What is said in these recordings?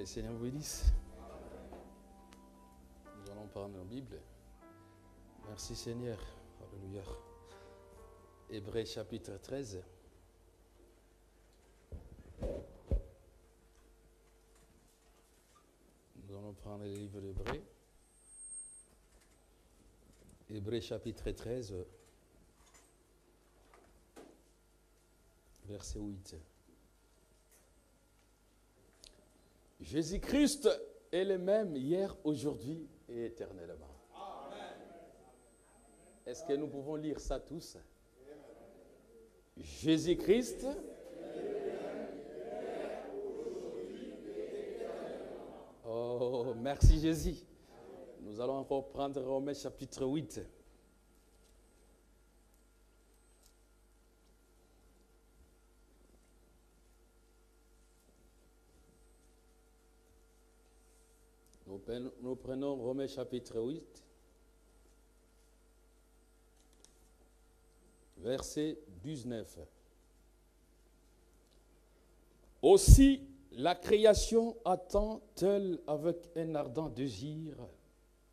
Seigneur vous bénisse. Nous allons prendre la Bible. Merci Seigneur. Alléluia. Hébreux chapitre 13. Nous allons prendre le livre d'Hébreux. Hébreux chapitre 13, verset 8. Jésus-Christ est le même hier, aujourd'hui et éternellement. Est-ce que nous pouvons lire ça tous? Jésus-Christ. Oh, merci Jésus. Nous allons encore prendre Romains chapitre 8. Nous prenons Romains chapitre 8, verset 19. Aussi, la création attend-elle avec un ardent désir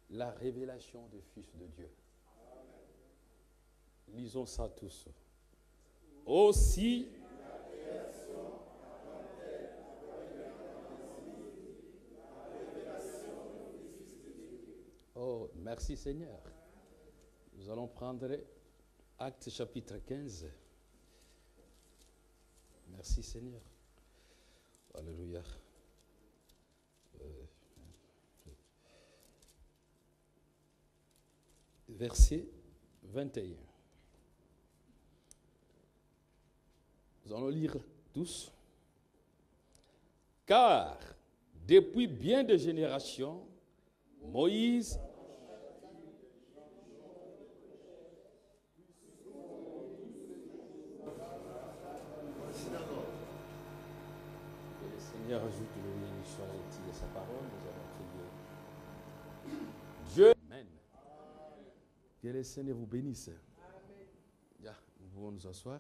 la révélation du Fils de Dieu. Lisons ça tous. Aussi, oh, merci Seigneur. Nous allons prendre Actes chapitre 15. Merci Seigneur. Alléluia. Verset 21. Nous allons lire tous. Car depuis bien des générations, Moïse que le Seigneur ajoute le bénédiction à l'étude de sa parole, nous allons prier. Dieu, Amen. Que le Seigneur vous bénisse. Amen. Yeah, nous pouvons nous asseoir.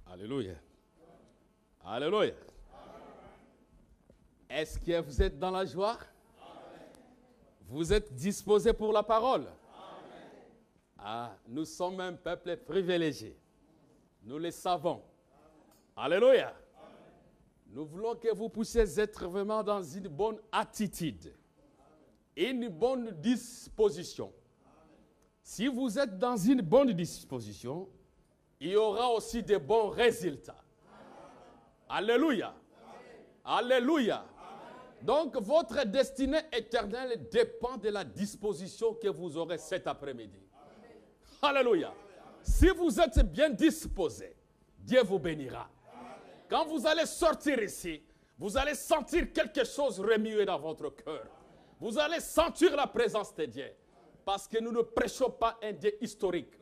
Alléluia. Alléluia. Est-ce que vous êtes dans la joie? Amen. Vous êtes disposés pour la parole? Amen. Ah, nous sommes un peuple privilégié. Nous le savons. Amen. Alléluia. Amen. Nous voulons que vous puissiez être vraiment dans une bonne attitude. Une bonne disposition. Amen. Si vous êtes dans une bonne disposition, il y aura aussi de bons résultats. Amen. Alléluia. Amen. Alléluia. Amen. Donc, votre destinée éternelle dépend de la disposition que vous aurez cet après-midi. Alléluia. Amen. Si vous êtes bien disposé, Dieu vous bénira. Amen. Quand vous allez sortir ici, vous allez sentir quelque chose remuer dans votre cœur. Vous allez sentir la présence de Dieu. Parce que nous ne prêchons pas un Dieu historique.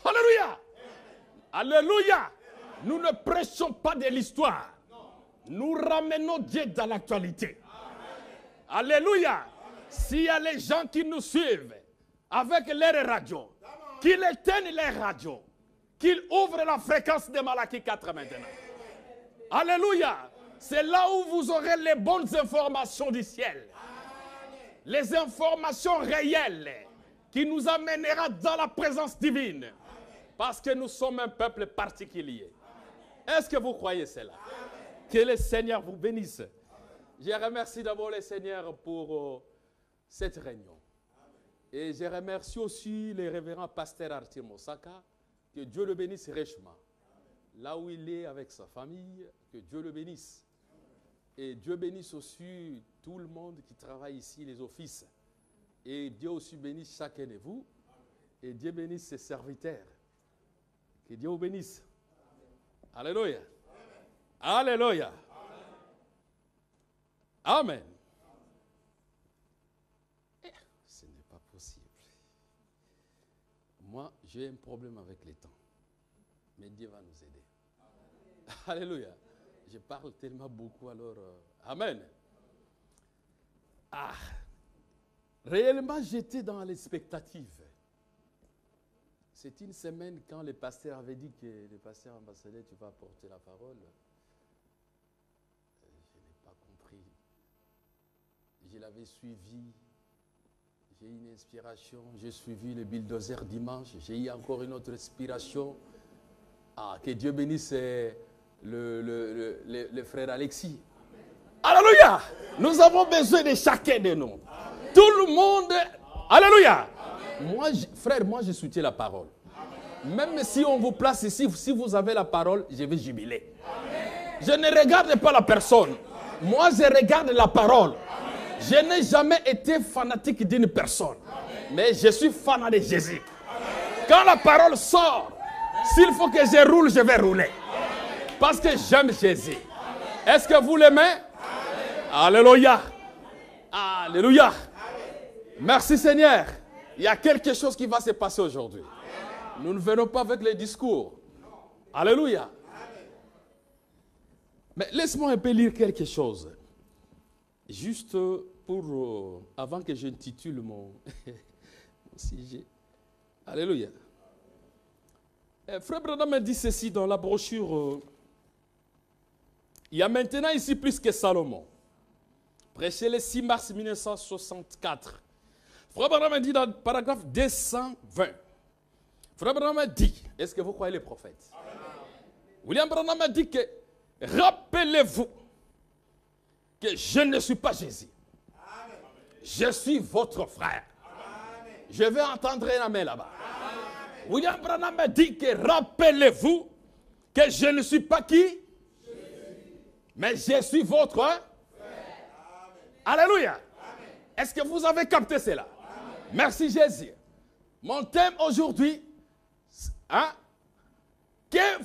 Alléluia. Alléluia. Nous ne prêchons pas de l'histoire. Nous ramenons Dieu dans l'actualité. Alléluia. S'il y a les gens qui nous suivent avec leurs radios, qu'ils éteignent les radios, qu'ils ouvrent la fréquence de Malachie 4 maintenant. Alléluia. C'est là où vous aurez les bonnes informations du ciel. Les informations réelles qui nous amènera dans la présence divine. Parce que nous sommes un peuple particulier. Est-ce que vous croyez cela? Amen. Que le Seigneur vous bénisse. Amen. Je remercie d'abord le Seigneur pour cette réunion. Amen. Et je remercie aussi le révérend pasteur Arthur Mosaka. Que Dieu le bénisse richement. Amen. Là où il est avec sa famille, que Dieu le bénisse. Amen. Et Dieu bénisse aussi tout le monde qui travaille ici, les offices. Et Dieu aussi bénisse chacun de vous. Amen. Et Dieu bénisse ses serviteurs. Que Dieu vous bénisse. Amen. Alléluia. Amen. Alléluia. Amen. Amen. Eh, ce n'est pas possible. Moi, j'ai un problème avec les temps. Mais Dieu va nous aider. Amen. Alléluia. Je parle tellement beaucoup alors. Amen. Ah. Réellement, j'étais dans l'expectative C'est une semaine quand le pasteur avait dit que le pasteur ambassadeur, tu vas porter la parole. Je n'ai pas compris. Je l'avais suivi. J'ai eu une inspiration. J'ai suivi le bulldozer dimanche. J'ai eu encore une autre inspiration. Ah, que Dieu bénisse le frère Alexis. Alléluia! Nous avons besoin de chacun de nous. Tout le monde. Alléluia! Moi, frère, moi je soutiens la parole. Même si on vous place ici, si vous avez la parole, je vais jubiler. Je ne regarde pas la personne. Moi, je regarde la parole. Je n'ai jamais été fanatique d'une personne. Mais je suis fan de Jésus. Quand la parole sort, s'il faut que je roule, je vais rouler. Parce que j'aime Jésus. Est-ce que vous l'aimez? Alléluia. Alléluia. Merci Seigneur. Il y a quelque chose qui va se passer aujourd'hui. Nous ne venons pas avec les discours. Alléluia. Mais laisse-moi un peu lire quelque chose. Juste pour, avant que j'intitule mon sujet. Alléluia. Frère Branham me dit ceci dans la brochure. Il y a maintenant ici plus que Salomon. Prêché le 6 mars 1964. Frère Branham dit dans le paragraphe 220. Frère Branham dit, est-ce que vous croyez les prophètes? William Branham dit que, rappelez-vous que je ne suis pas Jésus. Amen. Je suis votre frère. Amen. Je vais entendre un amen là-bas. William Branham dit que, rappelez-vous que je ne suis pas qui? Jésus. Mais je suis votre frère. Alléluia. Est-ce que vous avez capté cela? Amen. Merci Jésus. Mon thème aujourd'hui, hein? Que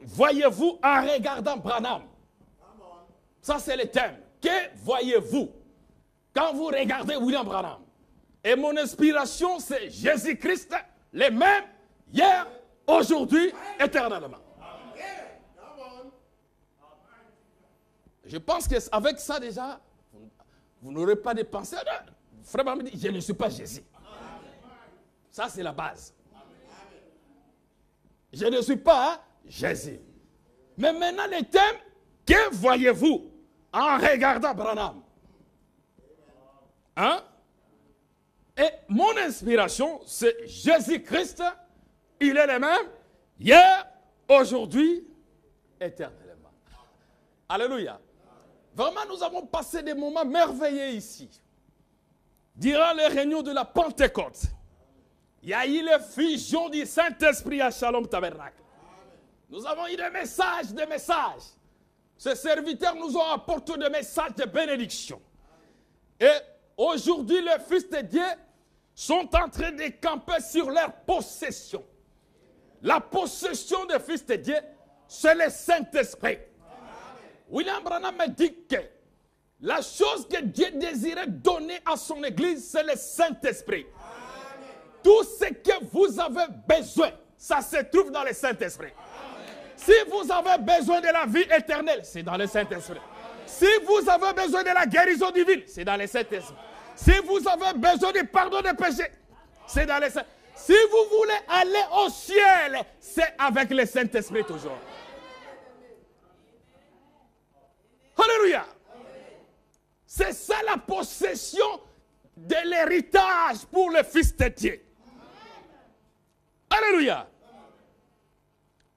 voyez-vous en regardant Branham? Ça, c'est le thème. Que voyez-vous quand vous regardez William Branham? Et mon inspiration, c'est Jésus-Christ, le même, hier, aujourd'hui, éternellement. Je pense qu'avec ça, déjà, vous n'aurez pas de pensée. Frère Branham dit, je ne suis pas Jésus. Ça, c'est la base. Je ne suis pas Jésus. Mais maintenant, le thème, que voyez-vous en regardant Branham? Hein? Et mon inspiration, c'est Jésus-Christ. Il est le même, hier, aujourd'hui, éternellement. Alléluia. Vraiment, nous avons passé des moments merveilleux ici. Durant les réunions de la Pentecôte, il y a eu la fusion du Saint-Esprit à Shalom Tabernacle. Nous avons eu des messages. Ces serviteurs nous ont apporté des messages de bénédiction. Et aujourd'hui, les fils de Dieu sont en train de camper sur leur possession. La possession des fils de Dieu, c'est le Saint-Esprit. William Branham me dit que la chose que Dieu désirait donner à son Église, c'est le Saint-Esprit. Tout ce que vous avez besoin, ça se trouve dans le Saint-Esprit. Si vous avez besoin de la vie éternelle, c'est dans le Saint-Esprit. Si vous avez besoin de la guérison divine, c'est dans le Saint-Esprit. Si vous avez besoin du pardon des péchés, c'est dans le Saint-Esprit. Si vous voulez aller au ciel, c'est avec le Saint-Esprit toujours. Alléluia. C'est ça la possession de l'héritage pour le Fils de Dieu. Alléluia.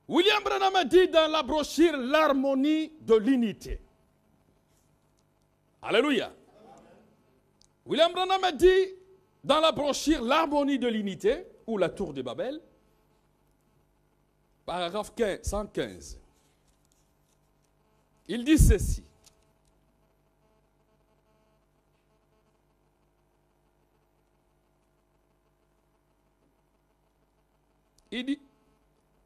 William Branham dit dans la brochure l'harmonie de l'unité. Alléluia. William Branham dit dans la brochure l'harmonie de l'unité, ou la tour de Babel, paragraphe 115. Il dit ceci. Il dit,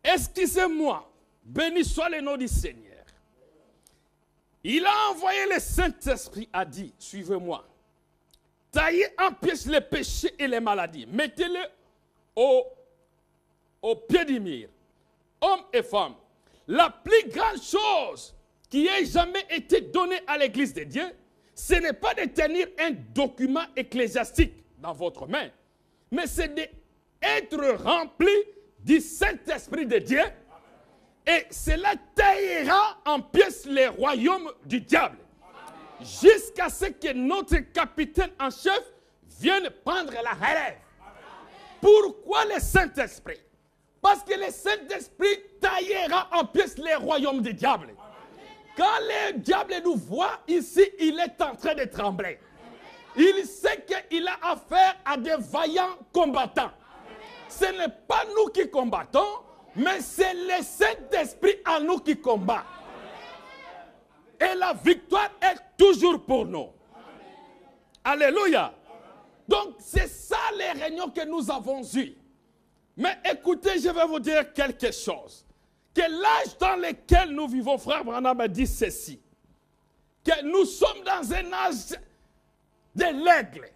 excusez-moi, béni soit le nom du Seigneur. Il a envoyé le Saint-Esprit, a dit, suivez-moi. Taillez en pièces les péchés et les maladies. Mettez-les au pied du mur. Hommes et femmes, la plus grande chose qui ait jamais été donnée à l'Église de Dieu, ce n'est pas de tenir un document ecclésiastique dans votre main, mais c'est de être rempli du Saint-Esprit de Dieu et cela taillera en pièces les royaumes du diable jusqu'à ce que notre capitaine en chef vienne prendre la relève. Pourquoi le Saint-Esprit? Parce que le Saint-Esprit taillera en pièces les royaumes du diable. Quand le diable nous voit ici, il est en train de trembler. Il sait qu'il a affaire à des vaillants combattants. Ce n'est pas nous qui combattons, mais c'est le Saint-Esprit en nous qui combat. Et la victoire est toujours pour nous. Alléluia. Donc c'est ça les réunions que nous avons eues. Mais écoutez, je vais vous dire quelque chose. Que l'âge dans lequel nous vivons, frère Branham a dit ceci. Que nous sommes dans un âge de l'aigle.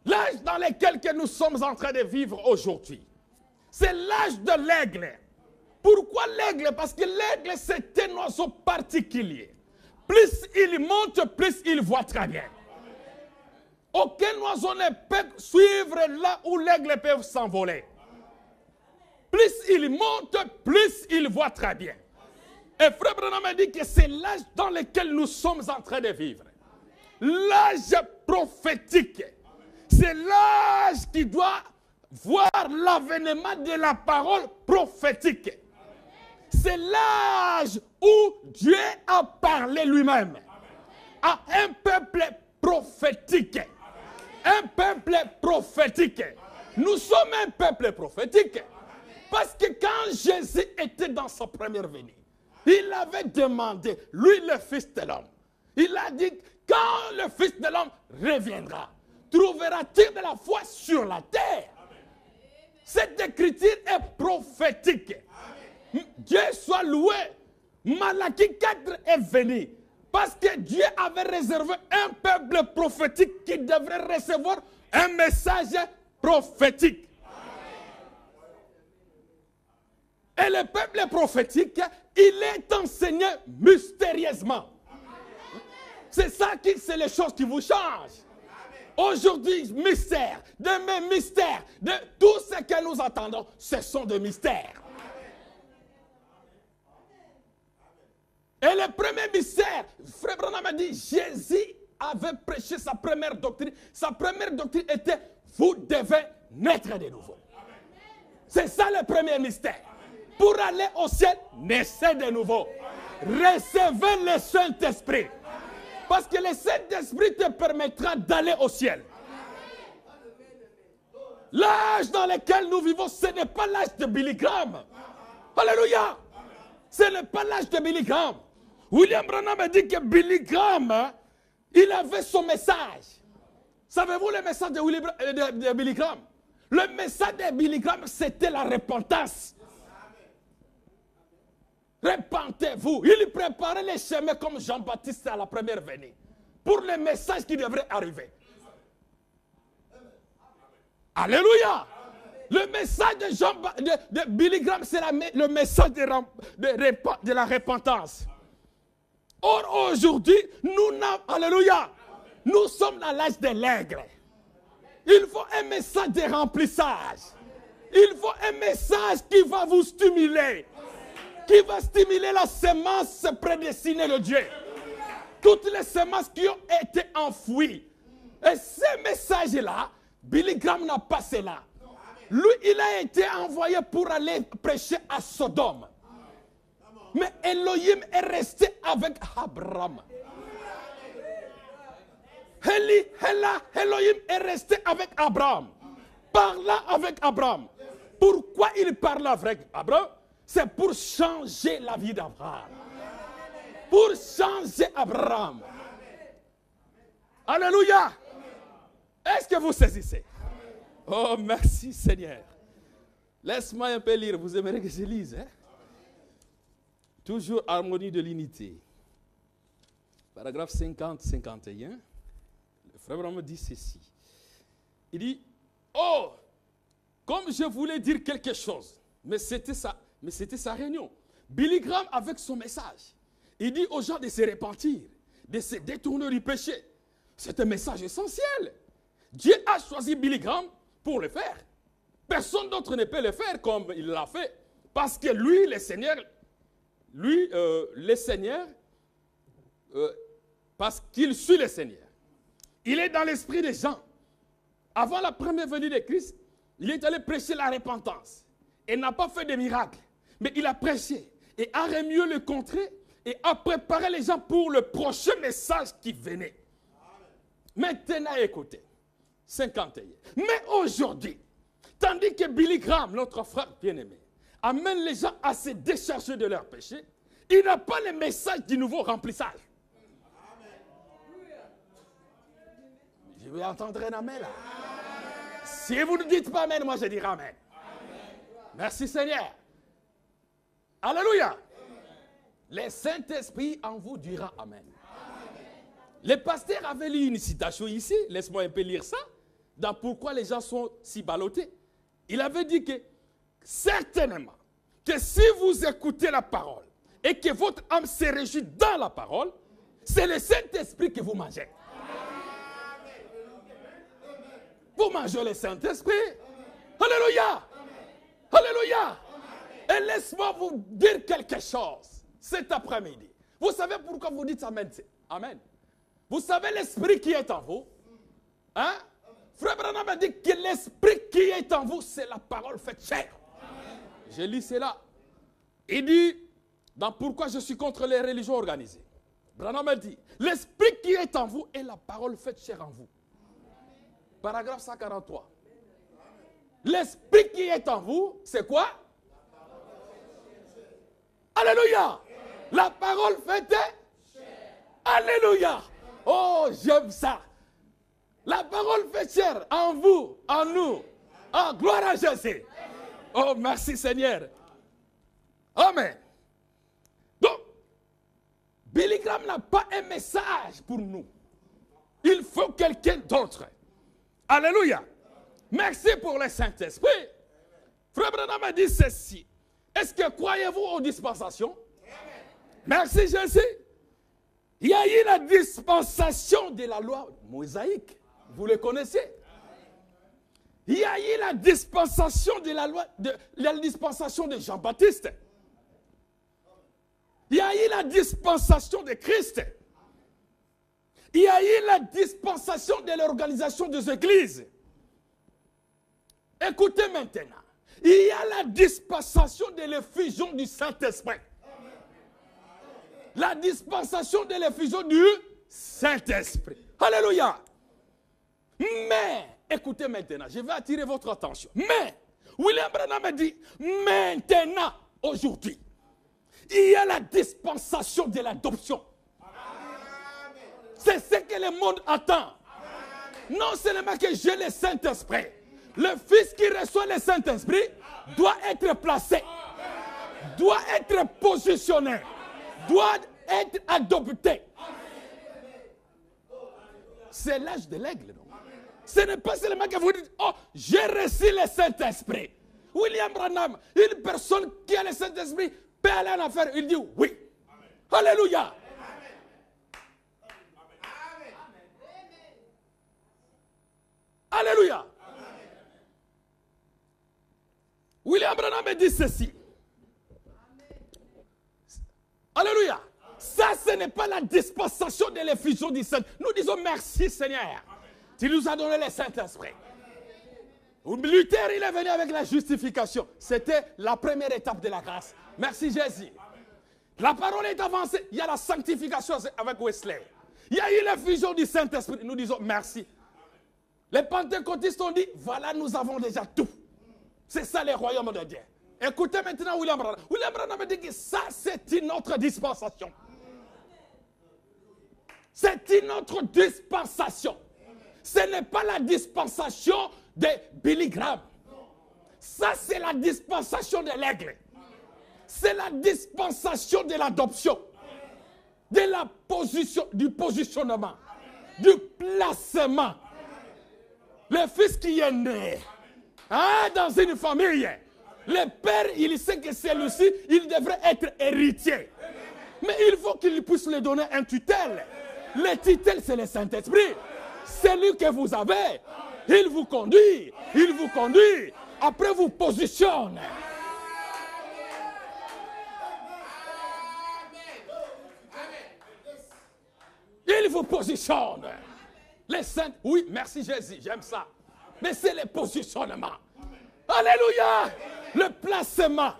L'âge dans lequel que nous sommes en train de vivre aujourd'hui. C'est l'âge de l'aigle. Pourquoi l'aigle? Parce que l'aigle, c'est un oiseau particulier. Plus il monte, plus il voit très bien. Aucun oiseau ne peut suivre là où l'aigle peut s'envoler. Plus il monte, plus il voit très bien. Et Frère Branham a dit que c'est l'âge dans lequel nous sommes en train de vivre. L'âge prophétique. C'est l'âge qui doit voir l'avènement de la parole prophétique. C'est l'âge où Dieu a parlé lui-même à un peuple prophétique. Un peuple prophétique. Nous sommes un peuple prophétique. Parce que quand Jésus était dans sa première venue, il avait demandé, lui le Fils de l'homme, il a dit, quand le Fils de l'homme reviendra, trouvera-t-il de la foi sur la terre? Cette écriture est prophétique. Dieu soit loué. Malachie 4 est venu. Parce que Dieu avait réservé un peuple prophétique qui devrait recevoir un message prophétique. Et le peuple prophétique, il est enseigné mystérieusement. C'est ça qui, c'est les choses qui vous changent. Aujourd'hui, mystère. Demain, mystère. De tout ce que nous attendons, ce sont des mystères. Et le premier mystère, Frère Branham a dit, Jésus avait prêché sa première doctrine. Sa première doctrine était, vous devez naître de nouveau. C'est ça le premier mystère. Pour aller au ciel, naissez de nouveau. Recevez le Saint-Esprit. Parce que le Saint-Esprit te permettra d'aller au ciel. L'âge dans lequel nous vivons, ce n'est pas l'âge de Billy Graham. Alléluia. Ce n'est pas l'âge de Billy Graham. William Branham a dit que Billy Graham, il avait son message. Savez-vous le message de Billy Graham? Le message de Billy Graham, c'était la repentance. Repentez-vous. Il préparait les chemins comme Jean-Baptiste à la première venue. Pour le message qui devrait arriver. Alléluia. Le message de Billy Graham, c'est le message de la repentance. Or, aujourd'hui, alléluia, nous sommes dans l'âge de l'aigle. Il faut un message de remplissage. Il faut un message qui va vous stimuler. Qui va stimuler la semence prédestinée de Dieu. Toutes les semences qui ont été enfouies. Et ce message-là, Billy Graham n'a pas cela. Lui, il a été envoyé pour aller prêcher à Sodome. Mais Elohim est resté avec Abraham. Elohim est resté avec Abraham. Parla avec Abraham. Pourquoi il parle avec Abraham? C'est pour changer la vie d'Abraham. Pour changer Abraham. Alléluia. Est-ce que vous saisissez? Oh, merci Seigneur. Laisse-moi un peu lire. Vous aimeriez que je lise, hein? Toujours harmonie de l'unité. Paragraphe 50-51. Le frère Branham dit ceci. Il dit, oh, comme je voulais dire quelque chose, mais c'était sa réunion. Billy Graham avec son message. Il dit aux gens de se repentir, de se détourner du péché. C'est un message essentiel. Dieu a choisi Billy Graham pour le faire. Personne d'autre ne peut le faire comme il l'a fait. Parce que lui, le Seigneur, parce qu'il suit le Seigneur. Il est dans l'esprit des gens. Avant la première venue de Christ, il est allé prêcher la repentance. Il n'a pas fait de miracles, mais il a prêché et a remué le contraire et a préparé les gens pour le prochain message qui venait. Maintenant, écoutez, 51. Mais aujourd'hui, tandis que Billy Graham, notre frère bien-aimé, amène les gens à se décharger de leurs péchés, il n'a pas le message du nouveau remplissage. Je vais entendre un amen là. Si vous ne dites pas amen, moi je dirai amen. Merci Seigneur. Alléluia. Le Saint-Esprit en vous dira amen. Le pasteur avait lu une citation ici, laisse-moi un peu lire ça, dans pourquoi les gens sont si ballottés. Il avait dit que certainement que si vous écoutez la parole et que votre âme se réjouit dans la parole, c'est le Saint-Esprit que vous mangez. Vous mangez le Saint-Esprit. Alléluia. Alléluia. Et laisse-moi vous dire quelque chose cet après-midi. Vous savez pourquoi vous dites amen? Amen. Vous savez l'esprit qui est en vous? Hein? Frère Branham a dit que l'esprit qui est en vous, c'est la parole faite chair. Je lis cela. Il dit, dans pourquoi je suis contre les religions organisées. Branham a dit, l'esprit qui est en vous est la parole faite chair en vous. Paragraphe 143. L'esprit qui est en vous, c'est quoi? Alléluia. La parole faite chair. Alléluia. Oh, j'aime ça. La parole fait chair en vous, en nous. Oh, gloire à Jésus. Oh, merci Seigneur. Amen. Donc, Billy Graham n'a pas un message pour nous. Il faut quelqu'un d'autre. Alléluia. Merci pour le Saint-Esprit. Frère Branham a dit ceci. Est-ce que croyez-vous aux dispensations? Merci Jésus. Il y a eu la dispensation de la loi mosaïque. Vous le connaissez? Il y a eu la dispensation de la loi, la dispensation de Jean-Baptiste. Il y a eu la dispensation de Christ. Il y a eu la dispensation de l'organisation des églises. Écoutez maintenant. Il y a la dispensation de l'effusion du Saint-Esprit. La dispensation de l'effusion du Saint-Esprit. Alléluia. Mais, écoutez maintenant, je vais attirer votre attention. Mais, William Branham dit, maintenant, aujourd'hui, il y a la dispensation de l'adoption. C'est ce que le monde attend. Non seulement que j'ai le Saint-Esprit, le Fils qui reçoit le Saint-Esprit doit être placé, doit être positionné, doit être adopté. C'est l'âge de l'aigle. Ce n'est pas seulement que vous dites, oh, j'ai reçu le Saint-Esprit. William Branham, une personne qui a le Saint-Esprit, peut aller en affaire. Il dit oui. Amen. Alléluia. Amen. Alléluia. Amen. William Branham dit ceci. Alléluia. Ça, ce n'est pas la dispensation de l'effusion du Saint. Nous disons merci Seigneur. Tu nous as donné le Saint-Esprit. Luther, il est venu avec la justification. C'était la première étape de la grâce. Merci Jésus. La parole est avancée. Il y a la sanctification avec Wesley. Il y a eu l'effusion du Saint-Esprit. Nous disons merci. Les pentecôtistes ont dit, voilà, nous avons déjà tout. C'est ça le royaume de Dieu. Écoutez maintenant William Branham. William Branham dit que ça, c'est une autre dispensation. C'est une autre dispensation. Ce n'est pas la dispensation de Billy Graham. Ça, c'est la dispensation de l'aigle. C'est la dispensation de l'adoption. De la position, du positionnement. Du placement. Le fils qui est né dans une famille. Le père, il sait que celui-ci, il devrait être héritier. Mais il faut qu'il puisse lui donner un tutelle. Le tutelle, c'est le Saint-Esprit. C'est lui que vous avez. Il vous conduit. Il vous conduit. Après, vous positionne. Il vous positionne. Les saints, oui, merci Jésus, j'aime ça. Mais c'est le positionnement. Alléluia. Le placement.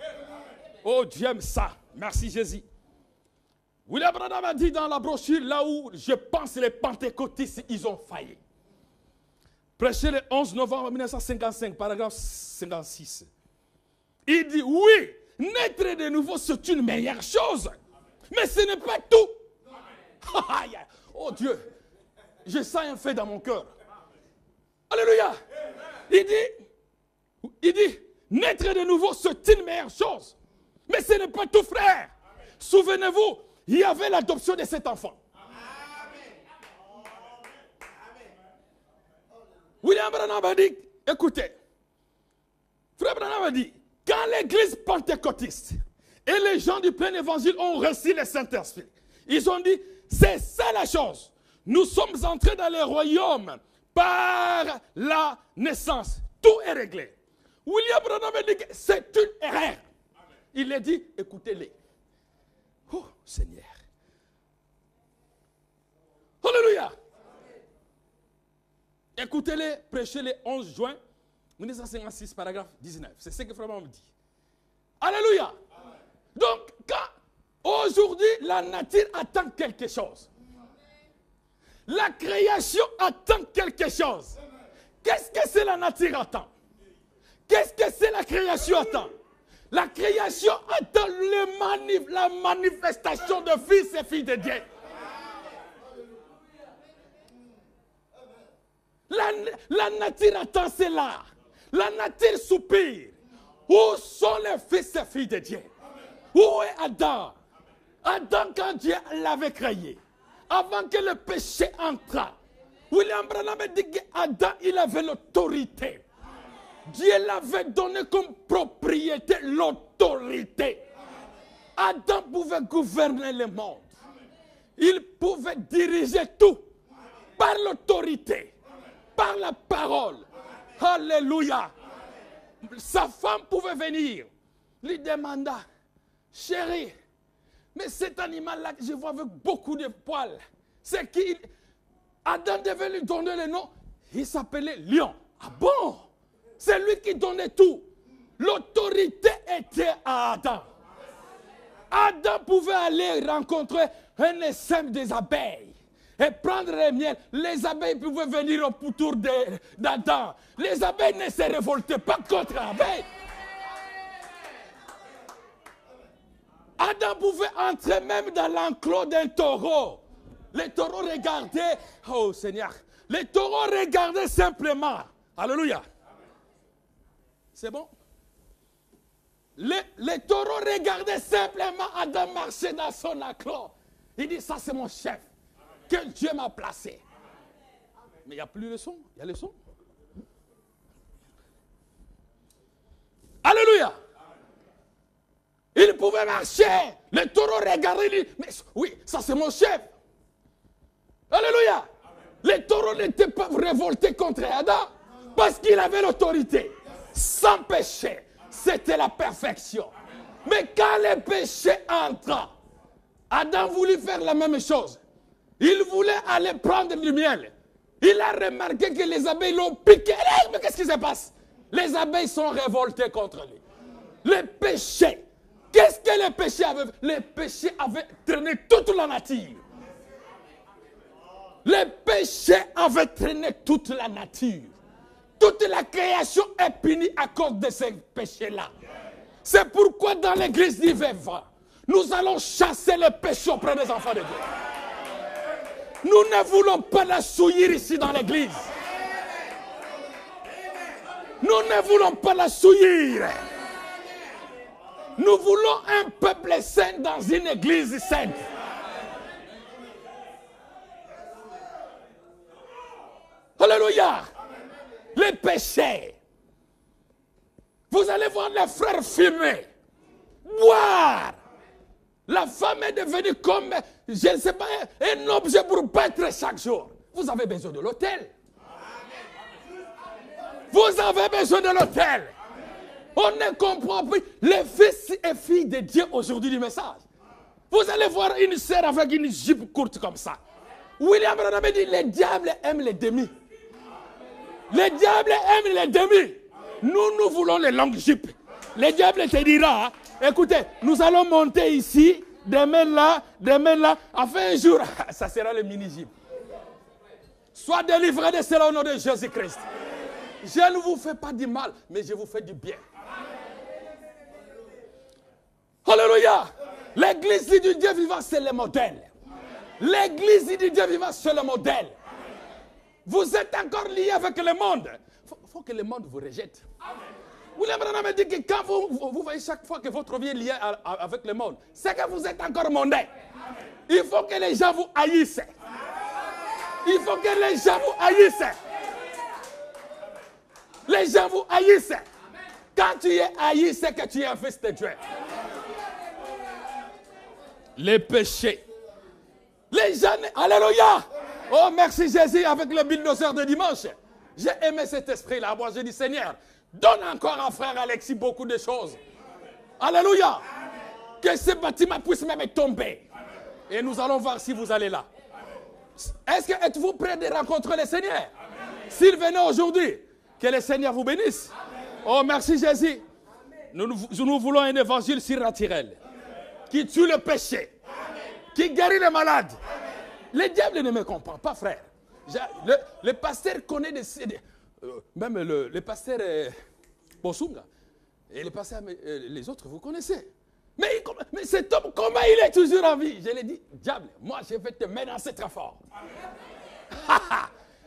Oh, j'aime ça. Merci Jésus. William Branham a dit dans la brochure, là où je pense les pentecôtistes, ils ont failli. Prêché le 11 novembre 1955, paragraphe 56. Il dit, oui, naître de nouveau, c'est une meilleure chose. Mais ce n'est pas tout. Oh Dieu, je sens un fait dans mon cœur. Alléluia. Il dit, naître de nouveau, c'est une meilleure chose. Mais ce n'est pas tout, frère. Souvenez-vous, il y avait l'adoption de cet enfant. William Branham a dit, écoutez, frère Branham a dit, quand l'église pentecôtiste et les gens du plein évangile ont reçu le Saint-Esprit, ils ont dit, c'est ça la chose. Nous sommes entrés dans le royaume par la naissance. Tout est réglé. William Branham a dit que c'est une erreur. Il a dit, écoutez-les. Oh Seigneur. Alléluia. Écoutez-les, prêchez le 11 juin 1956, paragraphe 19. C'est ce que Frère me dit. Alléluia. Donc, quand aujourd'hui la nature attend quelque chose, la création attend quelque chose, qu'est-ce que c'est la nature attend? Qu'est-ce que c'est la création attend? La création attend la manifestation de fils et filles de Dieu. La nature attend cela. La nature soupire. Où sont les fils et filles de Dieu? Où est Adam? Adam, quand Dieu l'avait créé, avant que le péché entra, William Branham dit qu'Adam, il avait l'autorité. Dieu l'avait donné comme propriété l'autorité. Adam pouvait gouverner le monde. Il pouvait diriger tout par l'autorité, par la parole. Alléluia. Sa femme pouvait venir, lui demanda, chérie, mais cet animal-là que je vois avec beaucoup de poils, c'est qui? Adam devait lui donner le nom, il s'appelait Lion. Ah bon? C'est lui qui donnait tout. L'autorité était à Adam. Adam pouvait aller rencontrer un essaim des abeilles et prendre le miel. Les abeilles pouvaient venir autour d'Adam. Les abeilles ne se révoltaient pas contre l'abeille. Adam pouvait entrer même dans l'enclos d'un taureau. Les taureaux regardaient, oh Seigneur, les taureaux regardaient simplement. Alléluia. C'est bon? Les taureaux regardaient simplement Adam marcher dans son enclos. Il dit, ça c'est mon chef, que Dieu m'a placé. Mais il n'y a plus le son, il y a le son. Alléluia. Il pouvait marcher. Les taureaux regardaient, il dit, mais oui, ça c'est mon chef. Alléluia. Les taureaux n'étaient pas révoltés contre Adam parce qu'il avait l'autorité. Sans péché, c'était la perfection. Mais quand le péché entra, Adam voulut faire la même chose. Il voulait aller prendre du miel. Il a remarqué que les abeilles l'ont piqué. Mais qu'est-ce qui se passe? Les abeilles sont révoltées contre lui. Le péché. Qu'est-ce que le péché avait fait? Le péché avait traîné toute la nature. Le péché avait traîné toute la nature. Toute la création est punie à cause de ces péchés-là. C'est pourquoi dans l'église d'Iveva, nous allons chasser le péché auprès des enfants de Dieu. Nous ne voulons pas la souillir ici dans l'église. Nous ne voulons pas la souillir. Nous voulons un peuple saint dans une église sainte. Alléluia. Les péchés. Vous allez voir les frères fumer, boire. La femme est devenue comme, je ne sais pas, un objet pour battre chaque jour. Vous avez besoin de l'autel. Vous avez besoin de l'autel. On ne comprend plus. Les fils et filles de Dieu aujourd'hui du message. Vous allez voir une sœur avec une jupe courte comme ça. William Branham dit, les diables aiment les demi. Les diables aiment les demi. Nous voulons les longues jupes. Les diables te dira, écoutez, nous allons monter ici, demain là, enfin un jour, ça sera le mini-jupe. Sois délivré de cela au nom de Jésus-Christ. Je ne vous fais pas du mal, mais je vous fais du bien. Alléluia. L'église du Dieu vivant, c'est le modèle. L'église du Dieu vivant, c'est le modèle. Vous êtes encore liés avec le monde. Il faut que le monde vous rejette. William Branham dit que quand vous voyez chaque fois que votre vie est liée avec le monde, c'est que vous êtes encore mondain. Il faut que les gens vous haïssent. Il faut que les gens vous haïssent. Les gens vous haïssent. Quand tu es haï, c'est que tu es un fils de Dieu. Les péchés. Les gens... Alléluia. Oh, merci Jésus avec le bulldozer de dimanche. J'ai aimé cet esprit-là. Moi, j'ai dit, Seigneur, donne encore à frère Alexis beaucoup de choses. Alléluia. Que ce bâtiment puisse même tomber. Et nous allons voir si vous allez là. Êtes-vous prêts de rencontrer le Seigneur? S'il venait aujourd'hui, que le Seigneur vous bénisse. Oh, merci Jésus. Nous voulons un évangile surnaturel qui tue le péché, qui guérit les malades. Le diable ne me comprend pas, frère. Le pasteur connaît même le pasteur Bosunga et le pasteur, les autres, vous connaissez. Mais cet homme, comment il est toujours en vie? Je lui ai dit, diable, moi je vais te menacer très fort.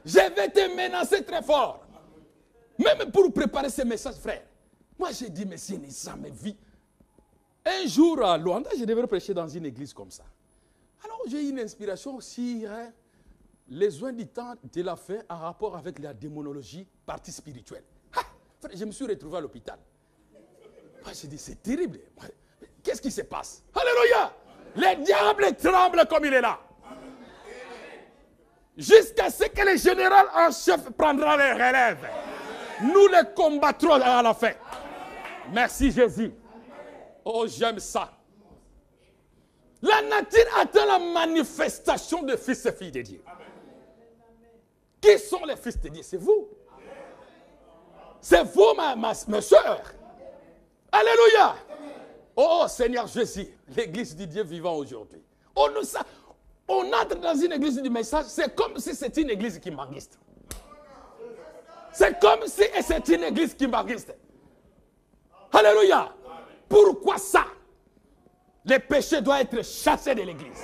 Je vais te menacer très fort. Même pour préparer ce message, frère. Moi j'ai dit, mais je n'ai jamais vu. Un jour à Luanda, je devais prêcher dans une église comme ça. Alors j'ai eu une inspiration sur les soins du temps de la fin en rapport avec la démonologie, partie spirituelle. Frère, je me suis retrouvé à l'hôpital. Moi j'ai dit, c'est terrible. Qu'est-ce qui se passe? Alléluia! Le diable tremble comme il est là. Jusqu'à ce que le général en chef prendra les relèves. Nous les combattrons à la fin. Merci Jésus. Oh, j'aime ça. La nature attend la manifestation des fils et filles de Dieu. Qui sont les fils de Dieu? C'est vous. C'est vous, ma soeur. Alléluia. Oh, Seigneur Jésus, l'église du Dieu vivant aujourd'hui. On entre dans une église du message, c'est comme si c'était une église qui m'enregistre. C'est comme si c'était une église qui m'enregistre. Alléluia. Pourquoi ça? Les péchés doivent être chassés de l'église.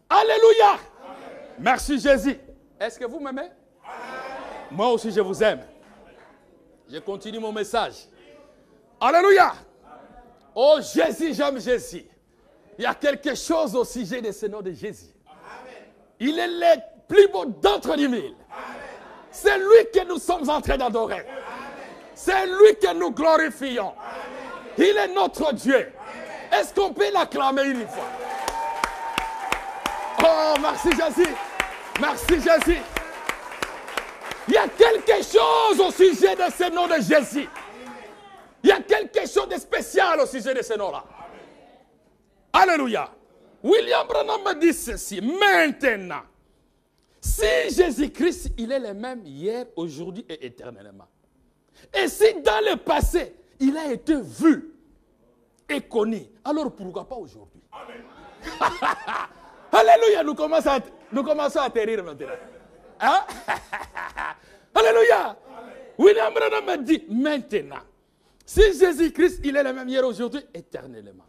Alléluia. Merci Jésus. Est-ce que vous m'aimez? Moi aussi je vous aime. Je continue mon message. Alléluia. Oh Jésus, j'aime Jésus. Il y a quelque chose au sujet de ce nom de Jésus. Il est le plus beau d'entre les mille. C'est lui que nous sommes en train d'adorer. C'est lui que nous glorifions. Il est notre Dieu. Est-ce qu'on peut l'acclamer une fois? Oh, merci Jésus. Merci Jésus. Il y a quelque chose au sujet de ce nom de Jésus. Il y a quelque chose de spécial au sujet de ce nom-là. Alléluia. William Branham me dit ceci. Maintenant, si Jésus-Christ, il est le même hier, aujourd'hui et éternellement. Et si dans le passé, il a été vu et connu, alors pourquoi pas aujourd'hui? Alléluia, nous commençons à atterrir maintenant. Hein? Alléluia. William Branham me dit maintenant, si Jésus-Christ, il est le même hier, aujourd'hui, éternellement.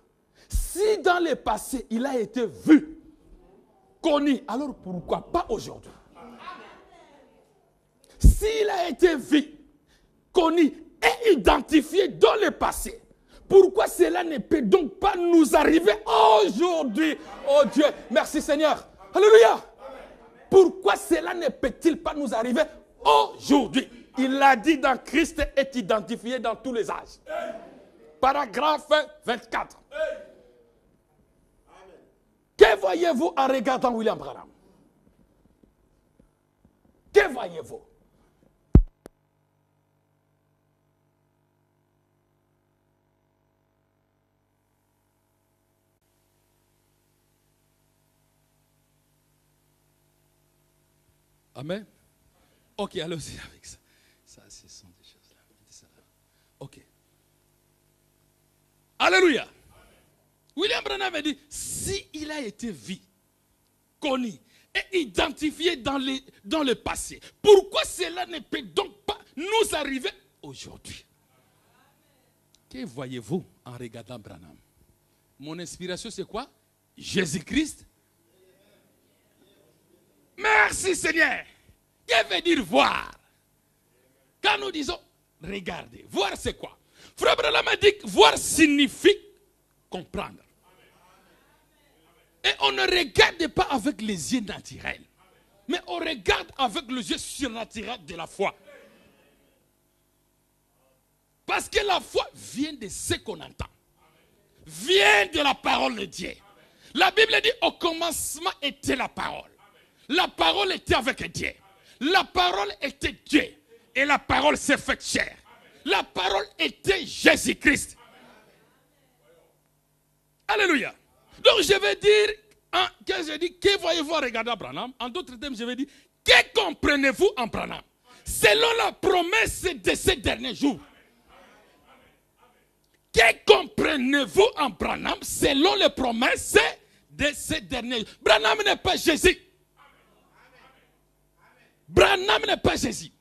Si dans le passé, il a été vu, connu, alors pourquoi pas aujourd'hui? S'il a été vu, connu et identifié dans le passé, pourquoi cela ne peut donc pas nous arriver aujourd'hui? Oh Dieu, merci Seigneur. Alléluia. Pourquoi cela ne peut-il pas nous arriver aujourd'hui? Il l'a dit dans Christ est identifié dans tous les âges. Paragraphe 24. Que voyez-vous en regardant William Branham? Que voyez-vous? Amen. Ok, allons-y avec ça. Ça, ce sont des choses là. Ok. Alléluia. William Branham a dit, s'il a été vu, connu et identifié dans le passé, pourquoi cela ne peut donc pas nous arriver aujourd'hui? Que voyez-vous en regardant Branham? Mon inspiration, c'est quoi? Jésus-Christ. Merci Seigneur. Que veut dire voir? Quand nous disons regarder, voir c'est quoi? Frère Branham a dit que voir signifie comprendre. Et on ne regarde pas avec les yeux naturels, mais on regarde avec les yeux surnaturels de la foi. Parce que la foi vient de ce qu'on entend, vient de la parole de Dieu. La Bible dit au commencement était la parole. La parole était avec Dieu. La parole était Dieu. Et la parole s'est faite chair. La parole était Jésus-Christ. Alléluia. Donc je vais dire, que voyez-vous en regardant Branham? En d'autres termes, je vais dire, que comprenez-vous en Branham? Selon la promesse de ces derniers jours. Que comprenez-vous en Branham selon les promesses de ces derniers jours? Branham n'est pas Jésus. Branham n'est pas Jésus.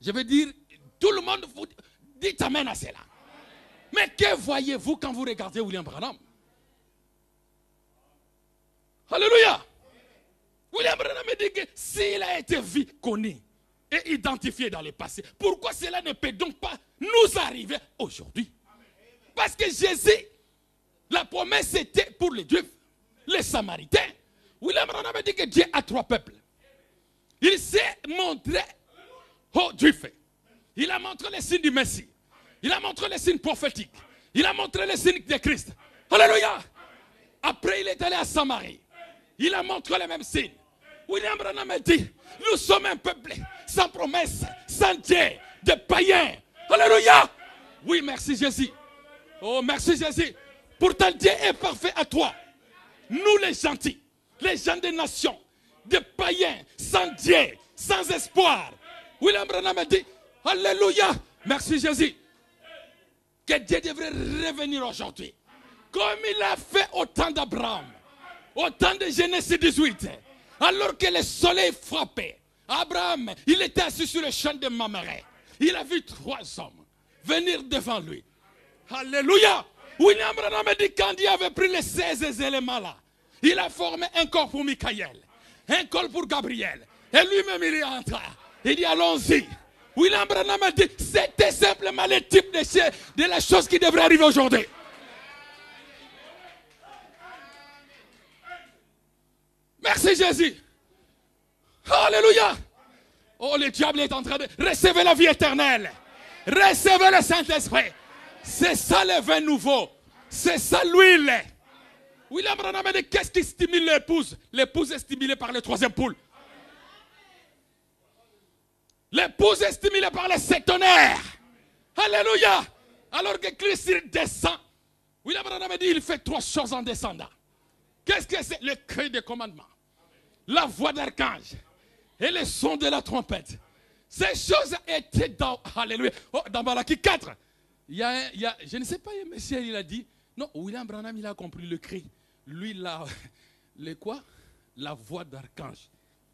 Je veux dire, tout le monde vous dit amen à cela. Mais que voyez-vous quand vous regardez William Branham? Alléluia. William Branham dit que s'il a été vu, connu et identifié dans le passé, pourquoi cela ne peut donc pas nous arriver aujourd'hui? Parce que Jésus, la promesse était pour les Juifs, les Samaritains. William Branham dit que Dieu a trois peuples. Il s'est montré aux Juifs. Il a montré les signes du Messie. Il a montré les signes prophétiques. Il a montré les signes de Christ. Alléluia. Après, il est allé à Samarie. Il a montré les mêmes signes. William Branham a dit, nous sommes un peuple sans promesse, sans Dieu, de païens. Alléluia. Oui, merci Jésus. Oh, merci Jésus. Pourtant, Dieu est parfait à toi. Nous les gentils, les gens des nations, des païens, sans Dieu, sans espoir. William Branham a dit, alléluia, merci Jésus. Que Dieu devrait revenir aujourd'hui. Comme il a fait au temps d'Abraham, au temps de Genèse 18, alors que le soleil frappait. Abraham, il était assis sur le champ de Mamré. Il a vu trois hommes venir devant lui. Alléluia. William Branham a dit, quand Dieu avait pris les 16 éléments là, il a formé un corps pour Michael, un corps pour Gabriel. Et lui-même, il est entré. Il dit, allons-y. William Branham a dit, c'était simplement le type de la chose qui devrait arriver aujourd'hui. Merci Jésus. Alléluia. Oh, le diable est en train de recevoir la vie éternelle. Recevez le Saint-Esprit. C'est ça le vin nouveau. C'est ça l'huile. William Branham a dit, qu'est-ce qui stimule l'épouse? L'épouse est stimulée par le troisième poule. L'épouse est stimulée par le septonnaire. Alléluia. Alors que Christ descend, William Branham a dit, il fait trois choses en descendant. Qu'est-ce que c'est? Le cri des commandements, la voix d'archange et le son de la trompette. Ces choses étaient dans, alléluia, dans Malachie 4. Je ne sais pas, un monsieur, il a dit, non, William Branham, il a compris le cri. Lui, la voix d'archange.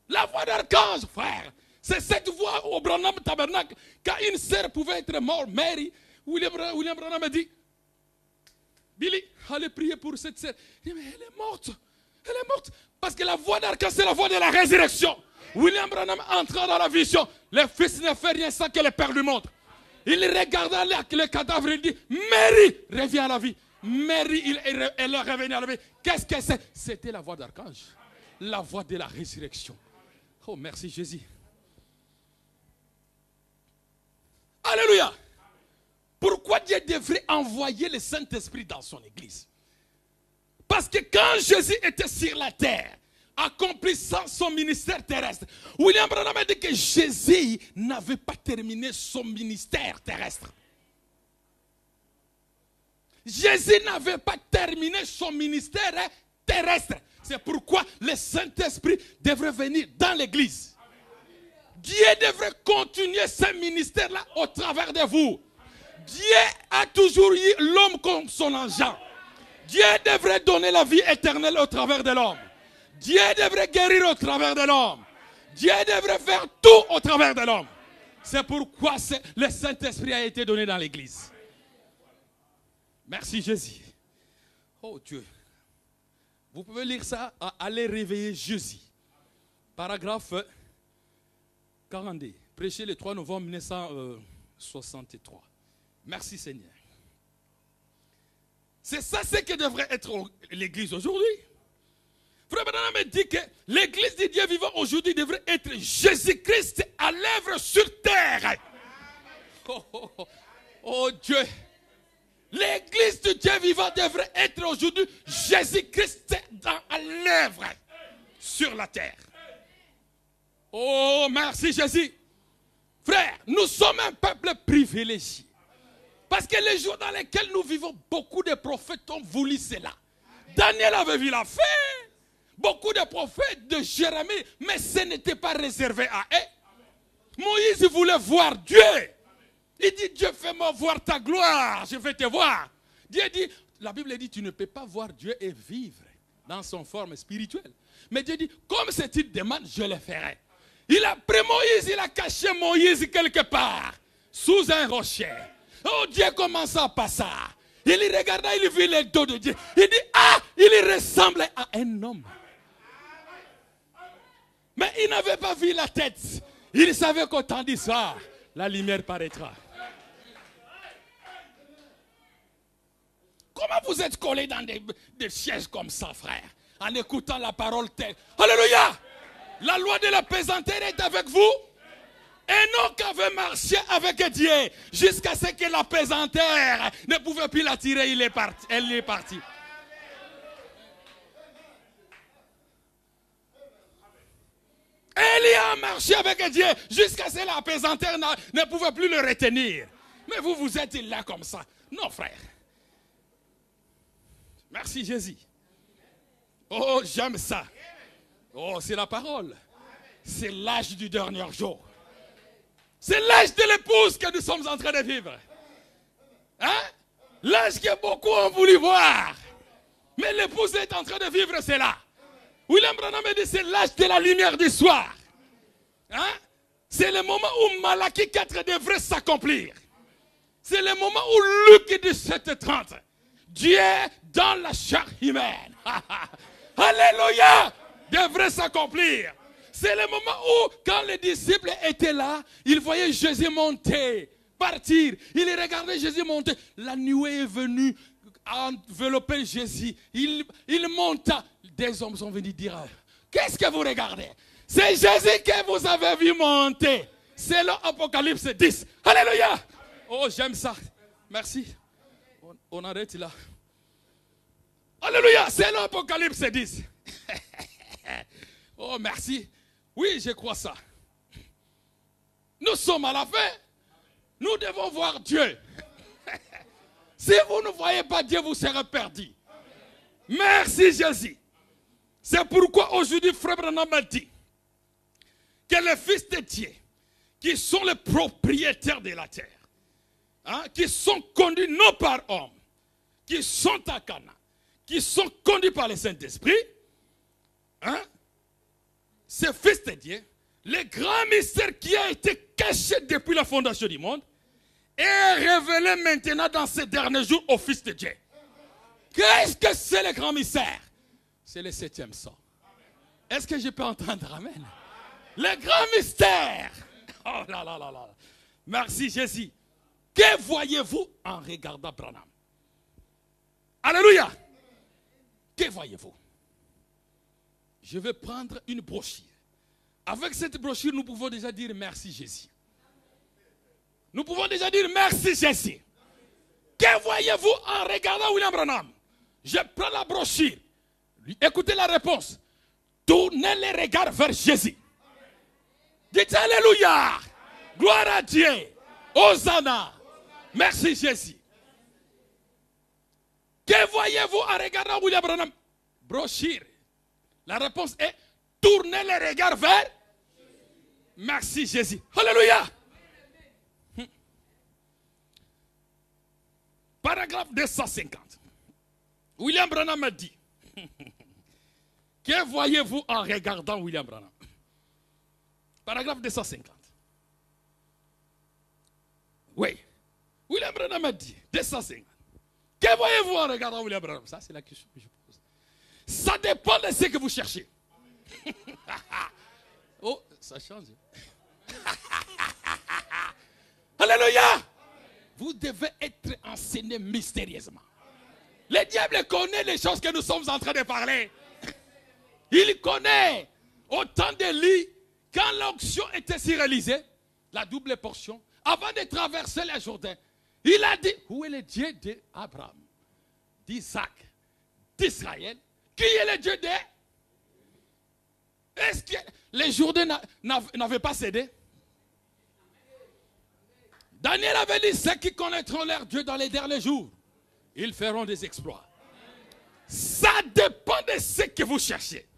La voix d'archange, frère. C'est cette voix au Branham Tabernacle. Quand une sœur pouvait être morte, Mary, William Branham a dit, Billy, allez prier pour cette sœur. Il dit, mais elle est morte. Elle est morte. Parce que la voix d'archange, c'est la voix de la résurrection. William Branham entra dans la vision. Le fils ne fait rien sans que le père lui montre. Il regarda le cadavre, il dit, Mary, reviens à la vie. Mary, elle est revenue à la vie. Qu'est-ce que c'est? C'était la voix d'archange. La voix de la résurrection. Oh, merci Jésus. Alléluia. Pourquoi Dieu devrait envoyer le Saint-Esprit dans son église? Parce que quand Jésus était sur la terre, accomplissant son ministère terrestre. William Branham a dit que Jésus n'avait pas terminé son ministère terrestre. Jésus n'avait pas terminé son ministère terrestre. C'est pourquoi le Saint-Esprit devrait venir dans l'église. Dieu devrait continuer ce ministère-là au travers de vous. Dieu a toujours eu l'homme comme son agent. Dieu devrait donner la vie éternelle au travers de l'homme. Dieu devrait guérir au travers de l'homme. Dieu devrait faire tout au travers de l'homme. C'est pourquoi le Saint-Esprit a été donné dans l'église. Merci Jésus. Oh Dieu. Vous pouvez lire ça, allez réveiller Jésus. Paragraphe 42. Prêché le 3 novembre 1963. Merci Seigneur. C'est ça ce que devrait être l'église aujourd'hui. Frère Branham me dit que l'église du Dieu vivant aujourd'hui devrait être Jésus-Christ à l'œuvre sur terre. Oh Dieu. L'église du Dieu vivant devrait être aujourd'hui Jésus-Christ à l'œuvre sur la terre. Oh, merci Jésus. Frère, nous sommes un peuple privilégié. Parce que les jours dans lesquels nous vivons, beaucoup de prophètes ont voulu cela. Daniel avait vu la fin. Beaucoup de prophètes de Jérémie, mais ce n'était pas réservé à eux. Moïse voulait voir Dieu. Il dit, Dieu, fais-moi voir ta gloire, je vais te voir. Dieu dit, la Bible dit, tu ne peux pas voir Dieu et vivre dans son forme spirituelle. Mais Dieu dit, comme c'est une demande, je le ferai. Il a pris Moïse, il a caché Moïse quelque part, sous un rocher. Oh, Dieu commença à passer. Il regardait, il vit le dos de Dieu. Il dit, ah, il ressemblait à un homme. Mais il n'avait pas vu la tête. Il savait qu'au temps du soir, la lumière paraîtra. Comment vous êtes collés dans des sièges comme ça, frère, en écoutant la parole telle. Alléluia! La loi de la pesanteur est avec vous. Enoch avait marché avec Dieu jusqu'à ce que la pesanteur ne pouvait plus l'attirer, elle est partie. Élie a marché avec Dieu jusqu'à ce que la pesanteur ne pouvait plus le retenir. Mais vous êtes là comme ça. Non, frère. Merci Jésus. Oh, j'aime ça. Oh, c'est la parole. C'est l'âge du dernier jour. C'est l'âge de l'épouse que nous sommes en train de vivre. Hein? L'âge que beaucoup ont voulu voir. Mais l'épouse est en train de vivre cela. William Branham dit c'est l'âge de la lumière du soir. Hein? C'est le moment où Malachie 4 devrait s'accomplir. C'est le moment où Luc 17:30, Dieu dans la chair humaine, alléluia, devrait s'accomplir. C'est le moment où, quand les disciples étaient là, ils voyaient Jésus monter, partir. Ils regardaient Jésus monter. La nuée est venue envelopper Jésus. Il monta. Des hommes sont venus dire, qu'est-ce que vous regardez? C'est Jésus que vous avez vu monter. C'est l'Apocalypse 10. Alléluia. Oh, j'aime ça. Merci. On arrête là. Alléluia. C'est l'Apocalypse 10. Oh, merci. Oui, je crois ça. Nous sommes à la fin. Nous devons voir Dieu. Si vous ne voyez pas Dieu, vous serez perdus. Merci Jésus. C'est pourquoi aujourd'hui, Frère Branham a dit que les fils de Dieu, qui sont les propriétaires de la terre, hein, qui sont conduits non par homme, qui sont à Cana, qui sont conduits par le Saint-Esprit, hein, ces fils de Dieu, le grand mystère qui a été caché depuis la fondation du monde, est révélé maintenant dans ces derniers jours aux fils de Dieu. Qu'est-ce que c'est le grand mystère? C'est le 7e sang. Est-ce que je peux entendre amen? Le grand mystère. Oh là là là là. Merci Jésus. Que voyez-vous en regardant Branham? Alléluia. Que voyez-vous? Je vais prendre une brochure. Avec cette brochure, nous pouvons déjà dire merci Jésus. Nous pouvons déjà dire merci Jésus. Que voyez-vous en regardant William Branham? Je prends la brochure. Écoutez la réponse. tournez les regards vers Jésus. Dites Alléluia. Gloire à Dieu. Hosanna. Merci Jésus. Que voyez-vous en regardant William Branham? Brochure. La réponse est tournez les regards vers. Merci Jésus. Alléluia. Paragraphe 250. William Branham a dit. Que voyez-vous en regardant William Branham? Paragraphe 250. Oui. William Branham a dit. 250. Que voyez-vous en regardant William Branham? Ça, c'est la question que je pose. Ça dépend de ce que vous cherchez. Oh, ça change. Alléluia. Vous devez être enseigné mystérieusement. Le diable connaît les choses que nous sommes en train de parler. Il connaît. Au temps d'Élie, quand l'onction était si réalisée, la double portion, avant de traverser le Jourdain, il a dit, où est le Dieu d'Abraham, d'Isaac, d'Israël? Qui est le Dieu de... Est-ce que les Jourdains n'avaient pas cédé? Daniel avait dit, ceux qui connaîtront leur Dieu dans les derniers jours, ils feront des exploits. Ça dépend de ce que vous cherchez.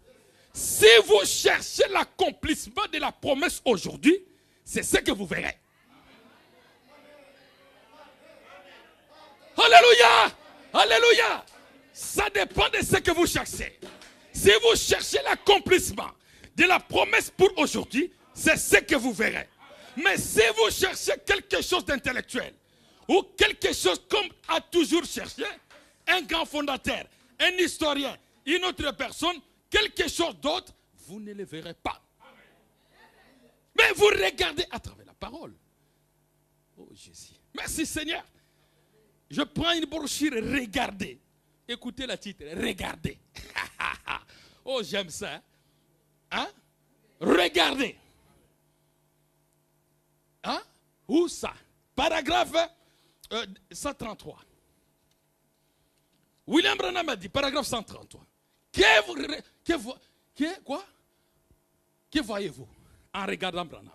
Si vous cherchez l'accomplissement de la promesse aujourd'hui, c'est ce que vous verrez. Alléluia! Alléluia! Ça dépend de ce que vous cherchez. Si vous cherchez l'accomplissement de la promesse pour aujourd'hui, c'est ce que vous verrez. Mais si vous cherchez quelque chose d'intellectuel, ou quelque chose comme a toujours cherché un grand fondateur, un historien, une autre personne, quelque chose d'autre, vous ne le verrez pas. Mais vous regardez à travers la parole. Oh Jésus. Merci Seigneur. Je prends une brochure, regardez. Écoutez la titre, regardez. Oh, j'aime ça. Hein? Regardez. Hein? Où ça? Paragraphe 133. William Branham a dit, paragraphe 133. Que voyez-vous en regardant Branham?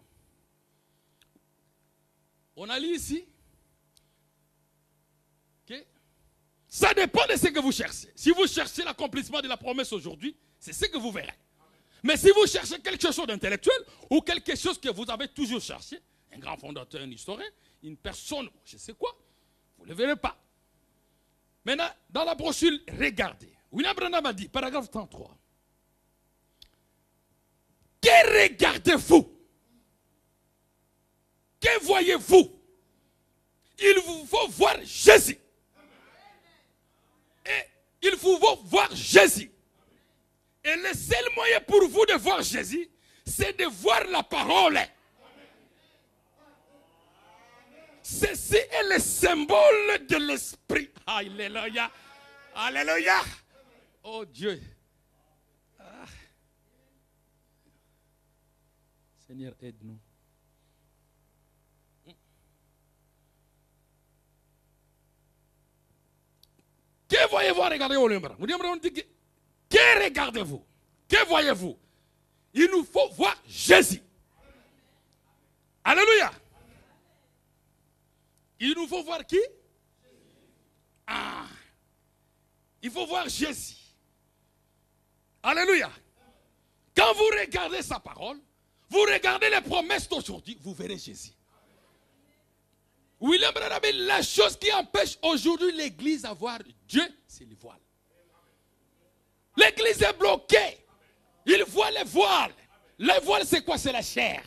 On a lu ici. Ça dépend de ce que vous cherchez. Si vous cherchez l'accomplissement de la promesse aujourd'hui, c'est ce que vous verrez. Mais si vous cherchez quelque chose d'intellectuel ou quelque chose que vous avez toujours cherché, un grand fondateur, un historien, une personne, je ne sais quoi, vous ne le verrez pas. Maintenant, dans la brochure, regardez. William Branham a dit, paragraphe 33. Que regardez-vous? Que voyez-vous? Il vous faut voir Jésus. Et il vous faut voir Jésus. Et le seul moyen pour vous de voir Jésus, c'est de voir la parole. Ceci est le symbole de l'esprit. Alléluia. Alléluia. Oh Dieu. Ah. Seigneur, aide-nous. Que voyez-vous? Regardez William Branham. William Branham dit que regardez-vous? Que voyez-vous? Il nous faut voir Jésus. Alléluia. Il nous faut voir qui? Ah. Il faut voir Jésus. Alléluia. Quand vous regardez sa parole, vous regardez les promesses d'aujourd'hui, vous verrez Jésus. William Branham, la chose qui empêche aujourd'hui l'église à voir Dieu, c'est le voile. L'église est bloquée. Il voit les voiles. Les voiles, c'est quoi? C'est la chair.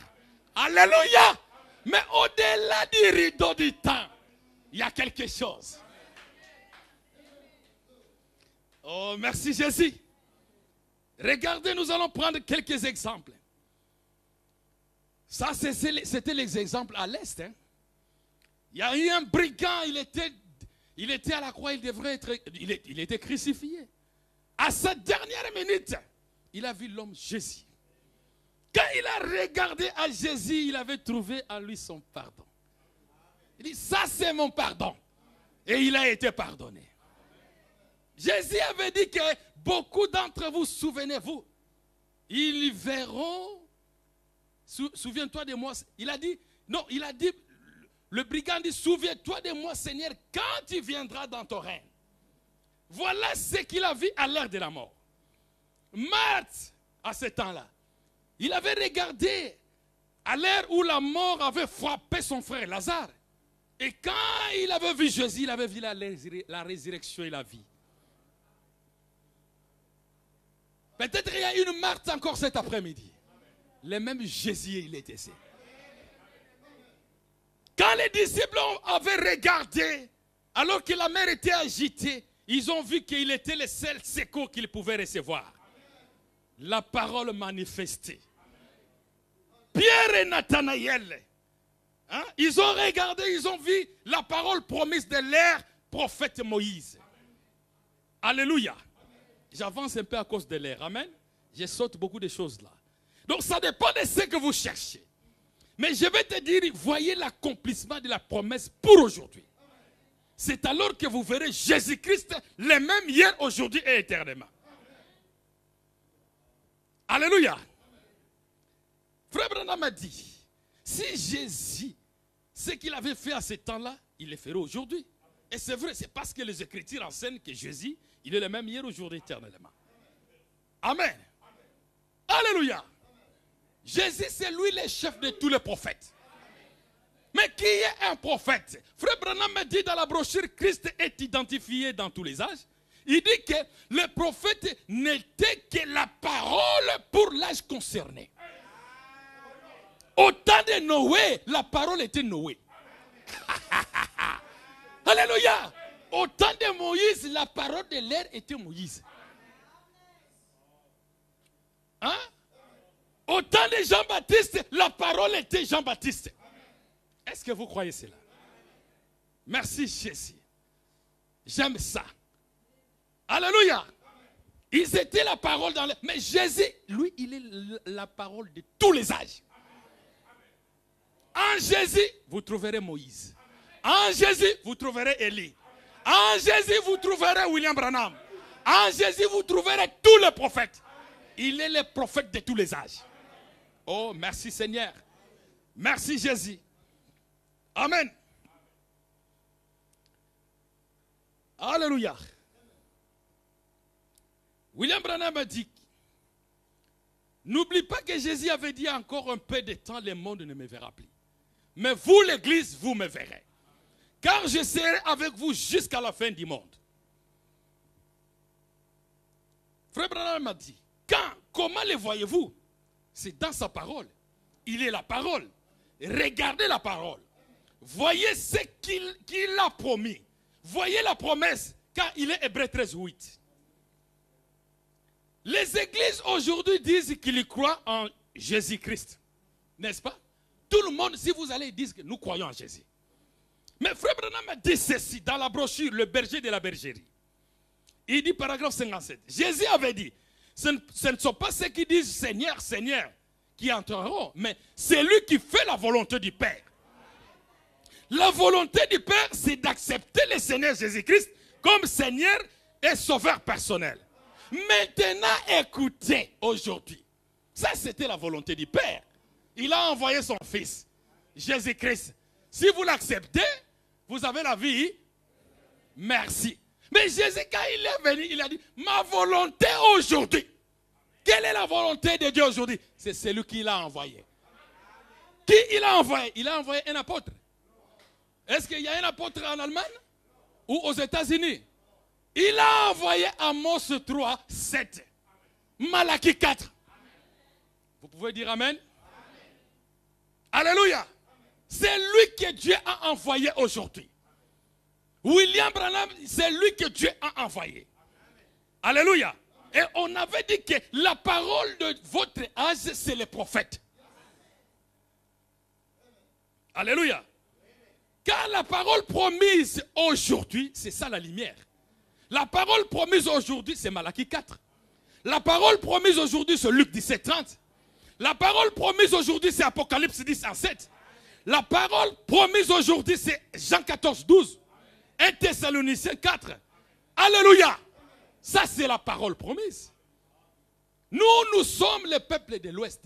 Alléluia. Mais au-delà du rideau du temps, il y a quelque chose. Oh, merci Jésus. Regardez, nous allons prendre quelques exemples. Ça, c'était les exemples à l'Est. Hein. Il y a eu un brigand, il était à la croix, il était crucifié. À sa dernière minute, il a vu l'homme Jésus. Quand il a regardé à Jésus, il avait trouvé en lui son pardon. Il dit, ça c'est mon pardon. Et il a été pardonné. Jésus avait dit que beaucoup d'entre vous, souvenez-vous, ils verront, souviens-toi de moi, il a dit, non, il a dit, le brigand dit, souviens-toi de moi, Seigneur, quand tu viendras dans ton règne. Voilà ce qu'il a vu à l'heure de la mort. Marthe, à ce temps-là, il avait regardé à l'heure où la mort avait frappé son frère Lazare. Et quand il avait vu Jésus, il avait vu la résurrection et la vie. Peut-être il y a une Marthe encore cet après-midi. Le même Jésus, il était ici. Quand les disciples avaient regardé, alors que la mer était agitée, ils ont vu qu'il était le seul secours qu'ils pouvaient recevoir. La parole manifestée. Pierre et Nathanaël, hein, ils ont regardé, ils ont vu la parole promise de leur prophète Moïse. Alléluia. J'avance un peu à cause de l'air. Amen. Je saute beaucoup de choses là. Donc ça dépend de ce que vous cherchez. Mais je vais te dire, voyez l'accomplissement de la promesse pour aujourd'hui. C'est alors que vous verrez Jésus-Christ le même hier, aujourd'hui et éternellement. Alléluia. Frère Branham a dit, si Jésus, ce qu'il avait fait à ce temps-là, il le ferait aujourd'hui. Et c'est vrai, c'est parce que les Écritures enseignent que Jésus, il est le même hier, aujourd'hui, éternellement. Amen. Alléluia. Jésus, c'est lui le chef de tous les prophètes. Mais qui est un prophète? Frère Branham me dit dans la brochure, Christ est identifié dans tous les âges. Il dit que le prophète n'était que la parole pour l'âge concerné. Au temps de Noé, la parole était Noé. Alléluia. Au temps de Moïse, la parole de l'air était Moïse. Hein? Au temps de Jean-Baptiste, la parole était Jean-Baptiste. Est-ce que vous croyez cela? Merci Jésus. J'aime ça. Alléluia. Ils étaient la parole dans l'air. Mais Jésus, lui, il est la parole de tous les âges. En Jésus, vous trouverez Moïse. En Jésus, vous trouverez Élie. En Jésus, vous trouverez William Branham. En Jésus, vous trouverez tous les prophètes. Il est le prophète de tous les âges. Oh, merci Seigneur. Merci Jésus. Amen. Alléluia. William Branham a dit, n'oublie pas que Jésus avait dit encore un peu de temps, le monde ne me verra plus. Mais vous, l'église, vous me verrez. Car je serai avec vous jusqu'à la fin du monde. Frère Branham m'a dit, comment le voyez-vous? C'est dans sa parole. Il est la parole. Regardez la parole. Voyez ce qu'il a promis. Voyez la promesse, car il est Hébreux 13:8. Les églises aujourd'hui disent qu'ils croient en Jésus-Christ. N'est-ce pas? Tout le monde, si vous allez, disent que nous croyons en Jésus. Mais Frère Branham a dit ceci dans la brochure, le berger de la bergerie. Il dit, paragraphe 57, Jésus avait dit, ce ne sont pas ceux qui disent Seigneur, Seigneur, qui entreront, mais c'est lui qui fait la volonté du Père. La volonté du Père, c'est d'accepter le Seigneur Jésus-Christ comme Seigneur et Sauveur personnel. Maintenant, écoutez, aujourd'hui, ça c'était la volonté du Père. Il a envoyé son Fils, Jésus-Christ. Si vous l'acceptez, vous avez la vie. Merci. Mais Jésus, quand il est venu, il a dit, ma volonté aujourd'hui. Quelle est la volonté de Dieu aujourd'hui? C'est celui qui l'a envoyé. Qui il a envoyé? Il a envoyé un apôtre. Est-ce qu'il y a un apôtre en Allemagne ou aux États-Unis? Il a envoyé Amos 3, 7. Malachie 4. Vous pouvez dire Amen? Alléluia. C'est lui que Dieu a envoyé aujourd'hui. William Branham, c'est lui que Dieu a envoyé. Alléluia. Et on avait dit que la parole de votre âge, c'est les prophètes. Alléluia. Car la parole promise aujourd'hui, c'est ça la lumière. La parole promise aujourd'hui, c'est Malachie 4. La parole promise aujourd'hui, c'est Luc 17, 30. La parole promise aujourd'hui, c'est Apocalypse 10, 7. La parole promise aujourd'hui, c'est Jean 14, 12. 1 Thessaloniciens 4. Alléluia. Ça, c'est la parole promise. Nous sommes le peuple de l'Ouest.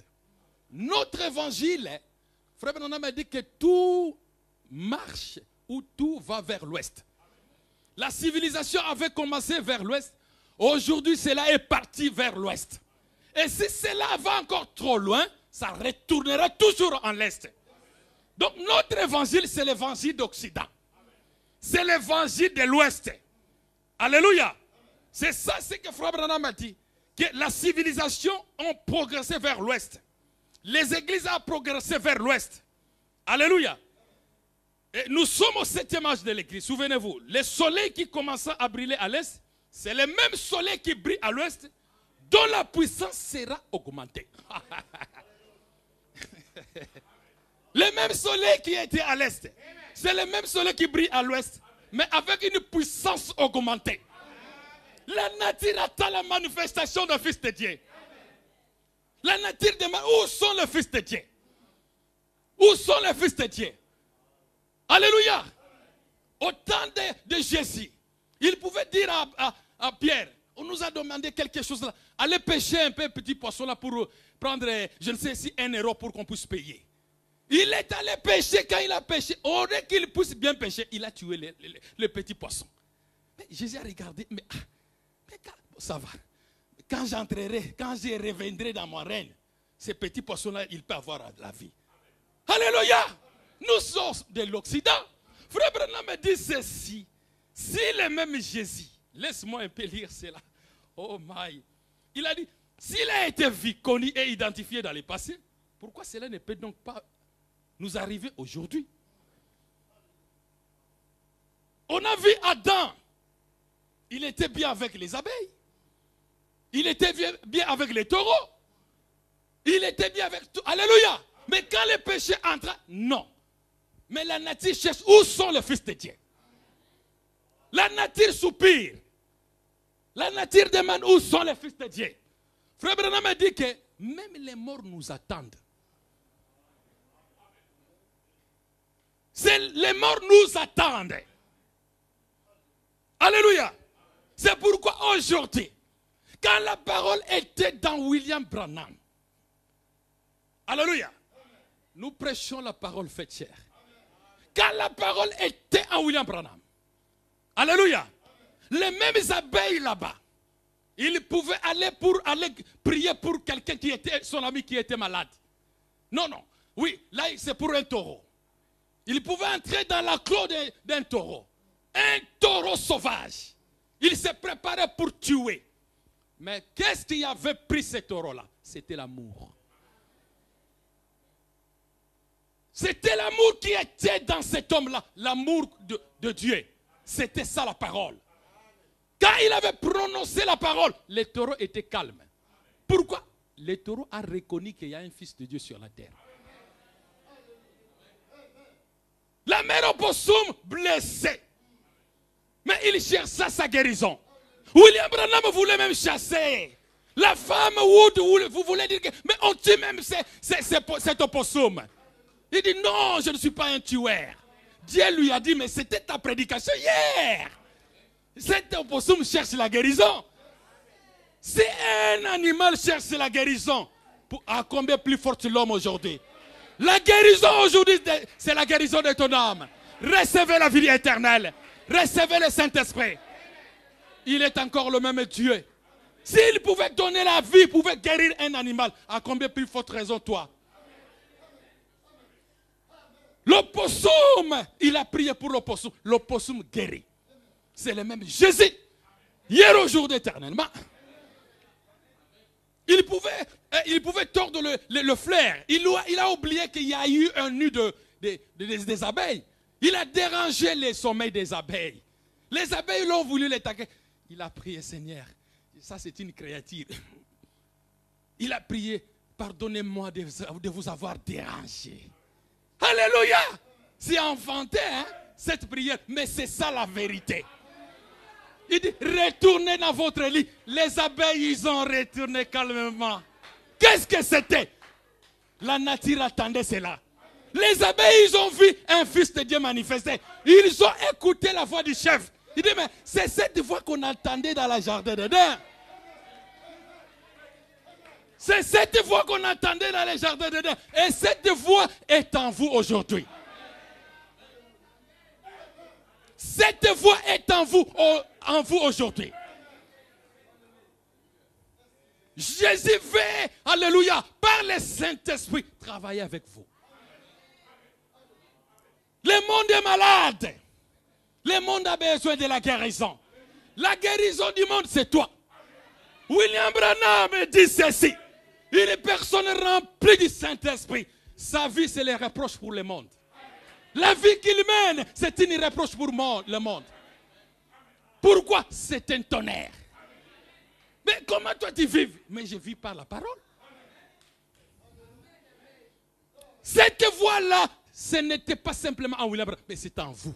Notre évangile, Frère Branham a dit que tout marche ou tout va vers l'Ouest. La civilisation avait commencé vers l'Ouest. Aujourd'hui, cela est parti vers l'Ouest. Et si cela va encore trop loin, ça retournera toujours en l'Est. Donc notre évangile, c'est l'évangile d'Occident. C'est l'évangile de l'Ouest. Alléluia. C'est ça ce que Frère Branham a dit. Que la civilisation a progressé vers l'Ouest. Les églises ont progressé vers l'Ouest. Alléluia. Et nous sommes au 7e âge de l'église. Souvenez-vous, le soleil qui commence à briller à l'Est, c'est le même soleil qui brille à l'Ouest, dont la puissance sera augmentée. Le même soleil qui était à l'Est, c'est le même soleil qui brille à l'Ouest, mais avec une puissance augmentée. La nature attend la manifestation d'un Fils de Dieu. La nature demande, où sont les fils de Dieu? Où sont les fils de Dieu? Alléluia. Au temps de Jésus, il pouvait dire à Pierre, on nous a demandé quelque chose là. Allez pêcher un peu petit poisson là pour prendre, je ne sais si 1 euro pour qu'on puisse payer. Il est allé pêcher. Quand il a pêché, au lieu qu'il puisse bien pêcher, il a tué le petit poisson. Mais Jésus a regardé, mais ça va. Quand j'entrerai, quand je reviendrai dans mon règne, ces petits poissons-là, il peut avoir la vie. Alléluia! Nous sommes de l'Occident. Frère Branham me dit ceci. Si le même Jésus, laisse-moi un peu lire cela. Oh my. Il a dit, s'il a été vu, connu et identifié dans le passé, pourquoi cela ne peut donc pas nous arriver aujourd'hui? On a vu Adam. Il était bien avec les abeilles. Il était bien avec les taureaux. Il était bien avec tout. Alléluia. Mais quand le péché entra, non. Mais la nature cherche où sont les fils de Dieu. La nature soupire. La nature demande où sont les fils de Dieu. Frère Branham a dit que même les morts nous attendent. Les morts nous attendent. Alléluia. C'est pourquoi aujourd'hui, quand la parole était dans William Branham, alléluia, nous prêchons la parole faite chair. Quand la parole était en William Branham, alléluia, les mêmes abeilles là-bas, ils pouvaient aller prier pour quelqu'un qui était son ami qui était malade. Non, non, oui, là c'est pour un taureau. Ils pouvaient entrer dans la clos d'un taureau. Un taureau sauvage. Il se préparait pour tuer. Mais qu'est-ce qui avait pris ce taureau-là? C'était l'amour. C'était l'amour qui était dans cet homme-là. L'amour de Dieu. C'était ça la parole. Quand il avait prononcé la parole, le taureau était calme. Pourquoi? Le taureau a reconnu qu'il y a un fils de Dieu sur la terre. La mère opossum blessée. Mais il chercha sa guérison. William Branham voulait même chasser. La femme Wood, vous voulez dire que... Mais on tue même cet opossum. Il dit non, je ne suis pas un tueur. Dieu lui a dit, mais c'était ta prédication hier. Cet opossum cherche la guérison. Si un animal cherche la guérison, à combien plus forte l'homme aujourd'hui? La guérison aujourd'hui, c'est la guérison de ton âme. Recevez la vie éternelle. Recevez le Saint-Esprit. Il est encore le même Dieu. S'il pouvait donner la vie, il pouvait guérir un animal. À combien plus forte raison toi? L'opossum, il a prié pour l'opossum. L'opossum guérit. C'est le même Jésus. Hier, aujourd'hui, éternellement. Il pouvait tordre le flair. Il a oublié qu'il y a eu un nid des abeilles. Il a dérangé le sommeil des abeilles. Les abeilles l'ont voulu l'attaquer. Il a prié, Seigneur. Ça, c'est une créature. Il a prié, pardonnez-moi de vous avoir dérangé. Alléluia. C'est enfanté, hein, cette prière. Mais c'est ça la vérité. Il dit, retournez dans votre lit. Les abeilles, ils ont retourné calmement. Qu'est-ce que c'était? La nature attendait cela. Les abeilles, ils ont vu un fils de Dieu manifester. Ils ont écouté la voix du chef. Il dit, mais c'est cette voix qu'on attendait dans la jardin d'Éden. C'est cette voix qu'on entendait dans les jardins d'Éden. Et cette voix est en vous aujourd'hui. Cette voix est en vous aujourd'hui. Jésus veut, alléluia, par le Saint-Esprit, travailler avec vous. Le monde est malade. Le monde a besoin de la guérison. La guérison du monde, c'est toi. William Branham dit ceci. Une personne remplie du Saint-Esprit, sa vie, c'est les reproches pour le monde. La vie qu'il mène, c'est une reproche pour le monde. Pourquoi? C'est un tonnerre. Mais comment toi tu vis? Mais je vis par la parole. Cette voix-là, ce n'était pas simplement en William Branham, mais c'est en vous.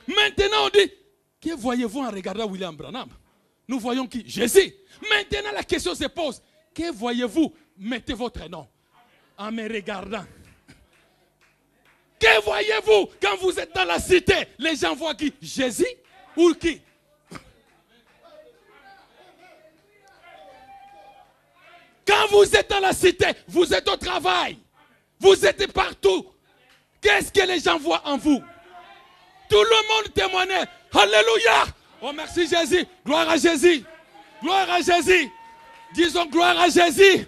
Maintenant, on dit, que voyez-vous en regardant William Branham? Nous voyons qui? Jésus. Maintenant, la question se pose. Que voyez-vous? Mettez votre nom en me regardant. Que voyez-vous quand vous êtes dans la cité? Les gens voient qui? Jésus ou qui? Quand vous êtes dans la cité, vous êtes au travail, vous êtes partout. Qu'est-ce que les gens voient en vous? Tout le monde témoigne. Alléluia! Oh merci Jésus. Gloire à Jésus. Gloire à Jésus. Disons gloire à Jésus.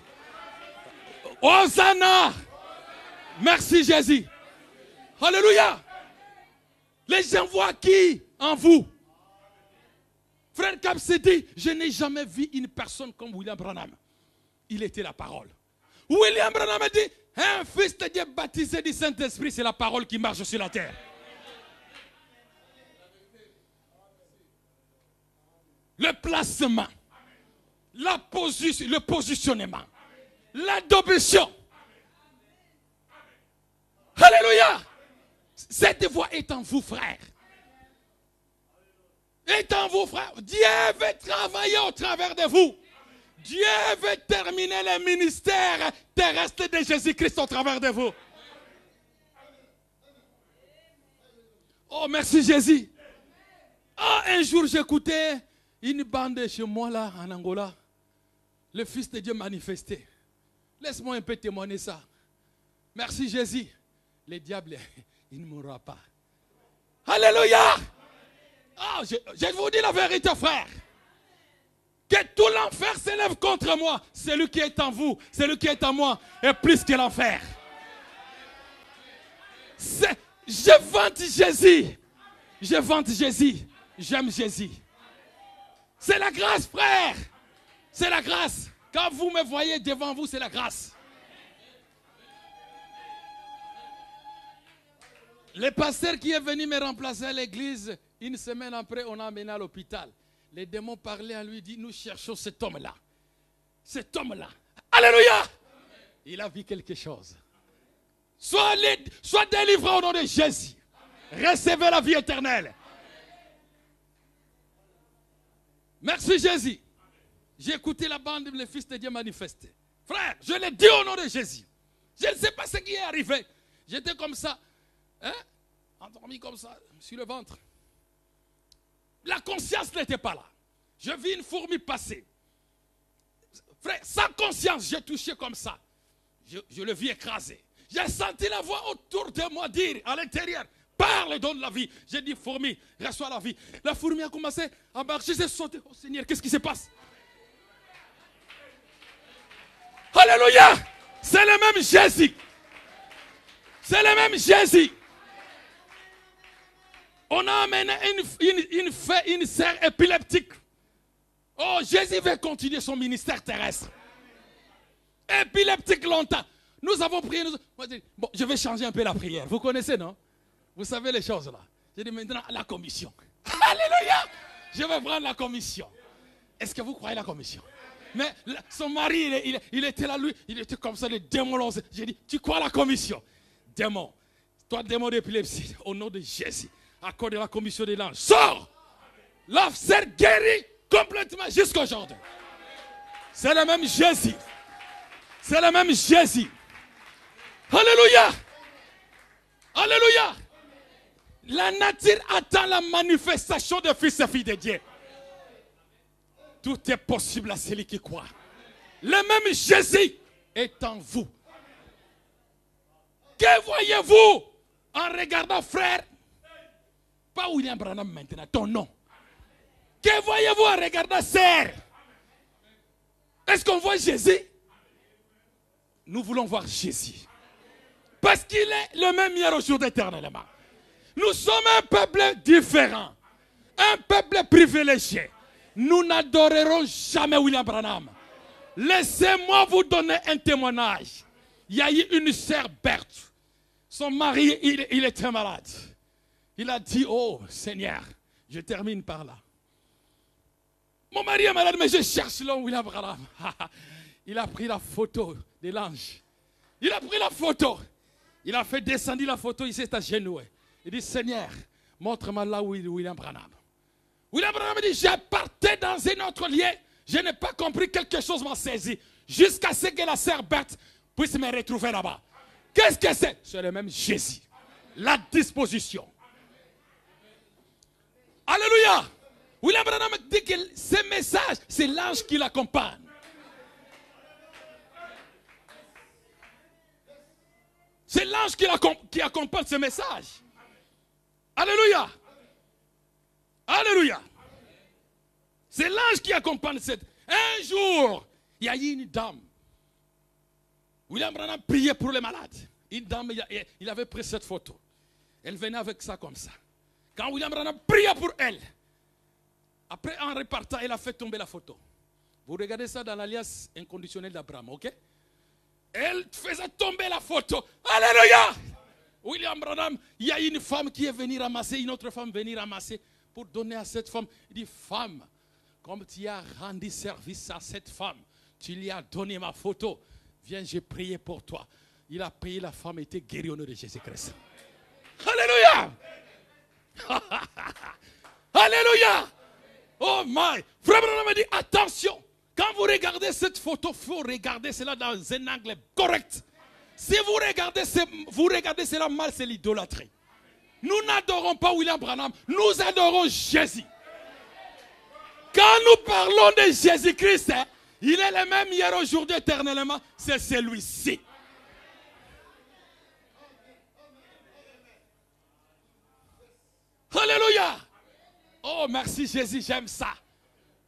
Hosanna. Merci Jésus. Alléluia. Les gens voient qui en vous? Frère Capse dit, je n'ai jamais vu une personne comme William Branham. Il était la parole. William Branham dit, un fils de Dieu baptisé du Saint-Esprit, c'est la parole qui marche sur la terre. Le placement, le positionnement, l'adoption. Alléluia. Cette voix est en vous, frère. Est en vous, frère. Dieu veut travailler au travers de vous. Dieu veut terminer le ministère terrestre de Jésus-Christ au travers de vous. Oh, merci Jésus. Ah, un jour, j'écoutais une bande chez moi, là, en Angola. Le Fils de Dieu manifesté. Laisse-moi un peu témoigner ça. Merci Jésus. Le diable, il ne mourra pas. Alléluia. Ah, je vous dis la vérité, frère. Que tout l'enfer s'élève contre moi. Celui qui est en vous, celui qui est en moi, est plus que l'enfer. Je vante Jésus. Je vante Jésus. J'aime Jésus. C'est la grâce, frère. C'est la grâce. Quand vous me voyez devant vous, c'est la grâce. Le pasteur qui est venu me remplacer à l'église, une semaine après, on l'a amené à l'hôpital. Les démons parlaient à lui, dit, nous cherchons cet homme-là. Cet homme-là. Alléluia. Il a vu quelque chose. Sois délivré au nom de Jésus. Recevez la vie éternelle. Merci Jésus. J'ai écouté la bande, le Fils de Dieu manifesté. Frère, je l'ai dit au nom de Jésus. Je ne sais pas ce qui est arrivé. J'étais comme ça, hein, endormi comme ça, sur le ventre. La conscience n'était pas là. Je vis une fourmi passer. Frère, sans conscience, j'ai touché comme ça. Je le vis écrasé. J'ai senti la voix autour de moi dire à l'intérieur, parle, donne la vie. J'ai dit, fourmi, reçois la vie. La fourmi a commencé à marcher, j'ai sauté. Oh Seigneur, qu'est-ce qui se passe? Alléluia. C'est le même Jésus. C'est le même Jésus. On a amené une sœur épileptique. Oh, Jésus veut continuer son ministère terrestre. Épileptique longtemps. Nous avons prié. Moi, je dis, bon, je vais changer un peu la prière. Vous connaissez, non? Vous savez les choses là. J'ai dit maintenant la commission. Alléluia. Je vais prendre la commission. Est-ce que vous croyez la commission? Mais son mari, il était là, lui, il était comme ça, le démon lancé. J'ai dit, tu crois la commission? Démon, toi démon d'épilepsie, au nom de Jésus, accorde la commission des langues. Sors! La sœur guérie complètement jusqu'à aujourd'hui. C'est le même Jésus. C'est le même Jésus. Alléluia. Alléluia. La nature attend la manifestation des fils et filles de Dieu. Tout est possible à celui qui croit. Le même Jésus est en vous. Que voyez-vous en regardant frère? Pas William Branham maintenant, ton nom. Que voyez-vous en regardant sœur? Est-ce qu'on voit Jésus? Nous voulons voir Jésus. Parce qu'il est le même hier, aujourd'hui, éternellement. Nous sommes un peuple différent. Un peuple privilégié. Nous n'adorerons jamais William Branham. Laissez-moi vous donner un témoignage. Il y a eu une sœur Berthe. Son mari, il était malade. Il a dit, oh Seigneur, je termine par là. Mon mari est malade, mais je cherche l'homme William Branham. Il a pris la photo de l'ange. Il a pris la photo. Il a fait descendre la photo, il s'est agenouillé. Il dit, Seigneur, montre-moi là où est William Branham. William Branham dit, j'ai parté dans un autre lieu. Je n'ai pas compris, quelque chose m'a saisi. Jusqu'à ce que la sœur Berthe puisse me retrouver là-bas. Qu'est-ce que c'est? C'est le même Jésus. La disposition. Alléluia. William Branham dit que ce message, c'est l'ange qui l'accompagne. C'est l'ange qui accompagne ce message. Alléluia. Alléluia. C'est l'ange qui accompagne cette. Un jour, il y a eu une dame. William Branham priait pour les malades. Une dame, il avait pris cette photo. Elle venait avec ça comme ça. Quand William Branham priait pour elle, après en repartant, elle a fait tomber la photo. Vous regardez ça dans l'alliance inconditionnelle d'Abraham, ok? Elle faisait tomber la photo. Alléluia! William Branham, il y a une femme qui est venue ramasser, une autre femme venue ramasser pour donner à cette femme. Il dit, femme, comme tu as rendu service à cette femme, tu lui as donné ma photo. Viens, j'ai prié pour toi. Il a prié, la femme était guérie au nom de Jésus-Christ. Alléluia! Alléluia! Oh my! Frère Branham me dit, attention! Quand vous regardez cette photo, il faut regarder cela dans un angle correct. Si vous regardez cela mal, c'est l'idolâtrie. Nous n'adorons pas William Branham, nous adorons Jésus. Quand nous parlons de Jésus-Christ, hein, il est le même hier, aujourd'hui, éternellement, c'est celui-ci. Alléluia! Oh, merci Jésus, j'aime ça.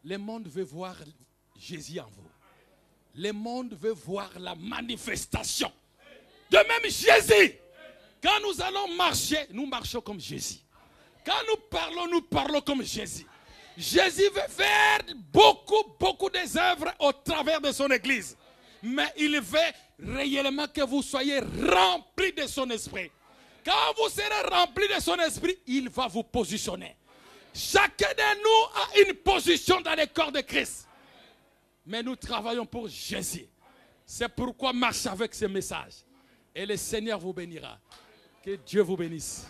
Le monde veut voir Jésus en vous. Le monde veut voir la manifestation. De même Jésus. Quand nous allons marcher, nous marchons comme Jésus. Quand nous parlons comme Jésus. Jésus veut faire beaucoup des œuvres au travers de son église. Mais il veut réellement que vous soyez remplis de son esprit. Quand vous serez remplis de son esprit, il va vous positionner. Chacun de nous a une position dans le corps de Christ. Mais nous travaillons pour Jésus. C'est pourquoi marche avec ce message. Et le Seigneur vous bénira. Que Dieu vous bénisse.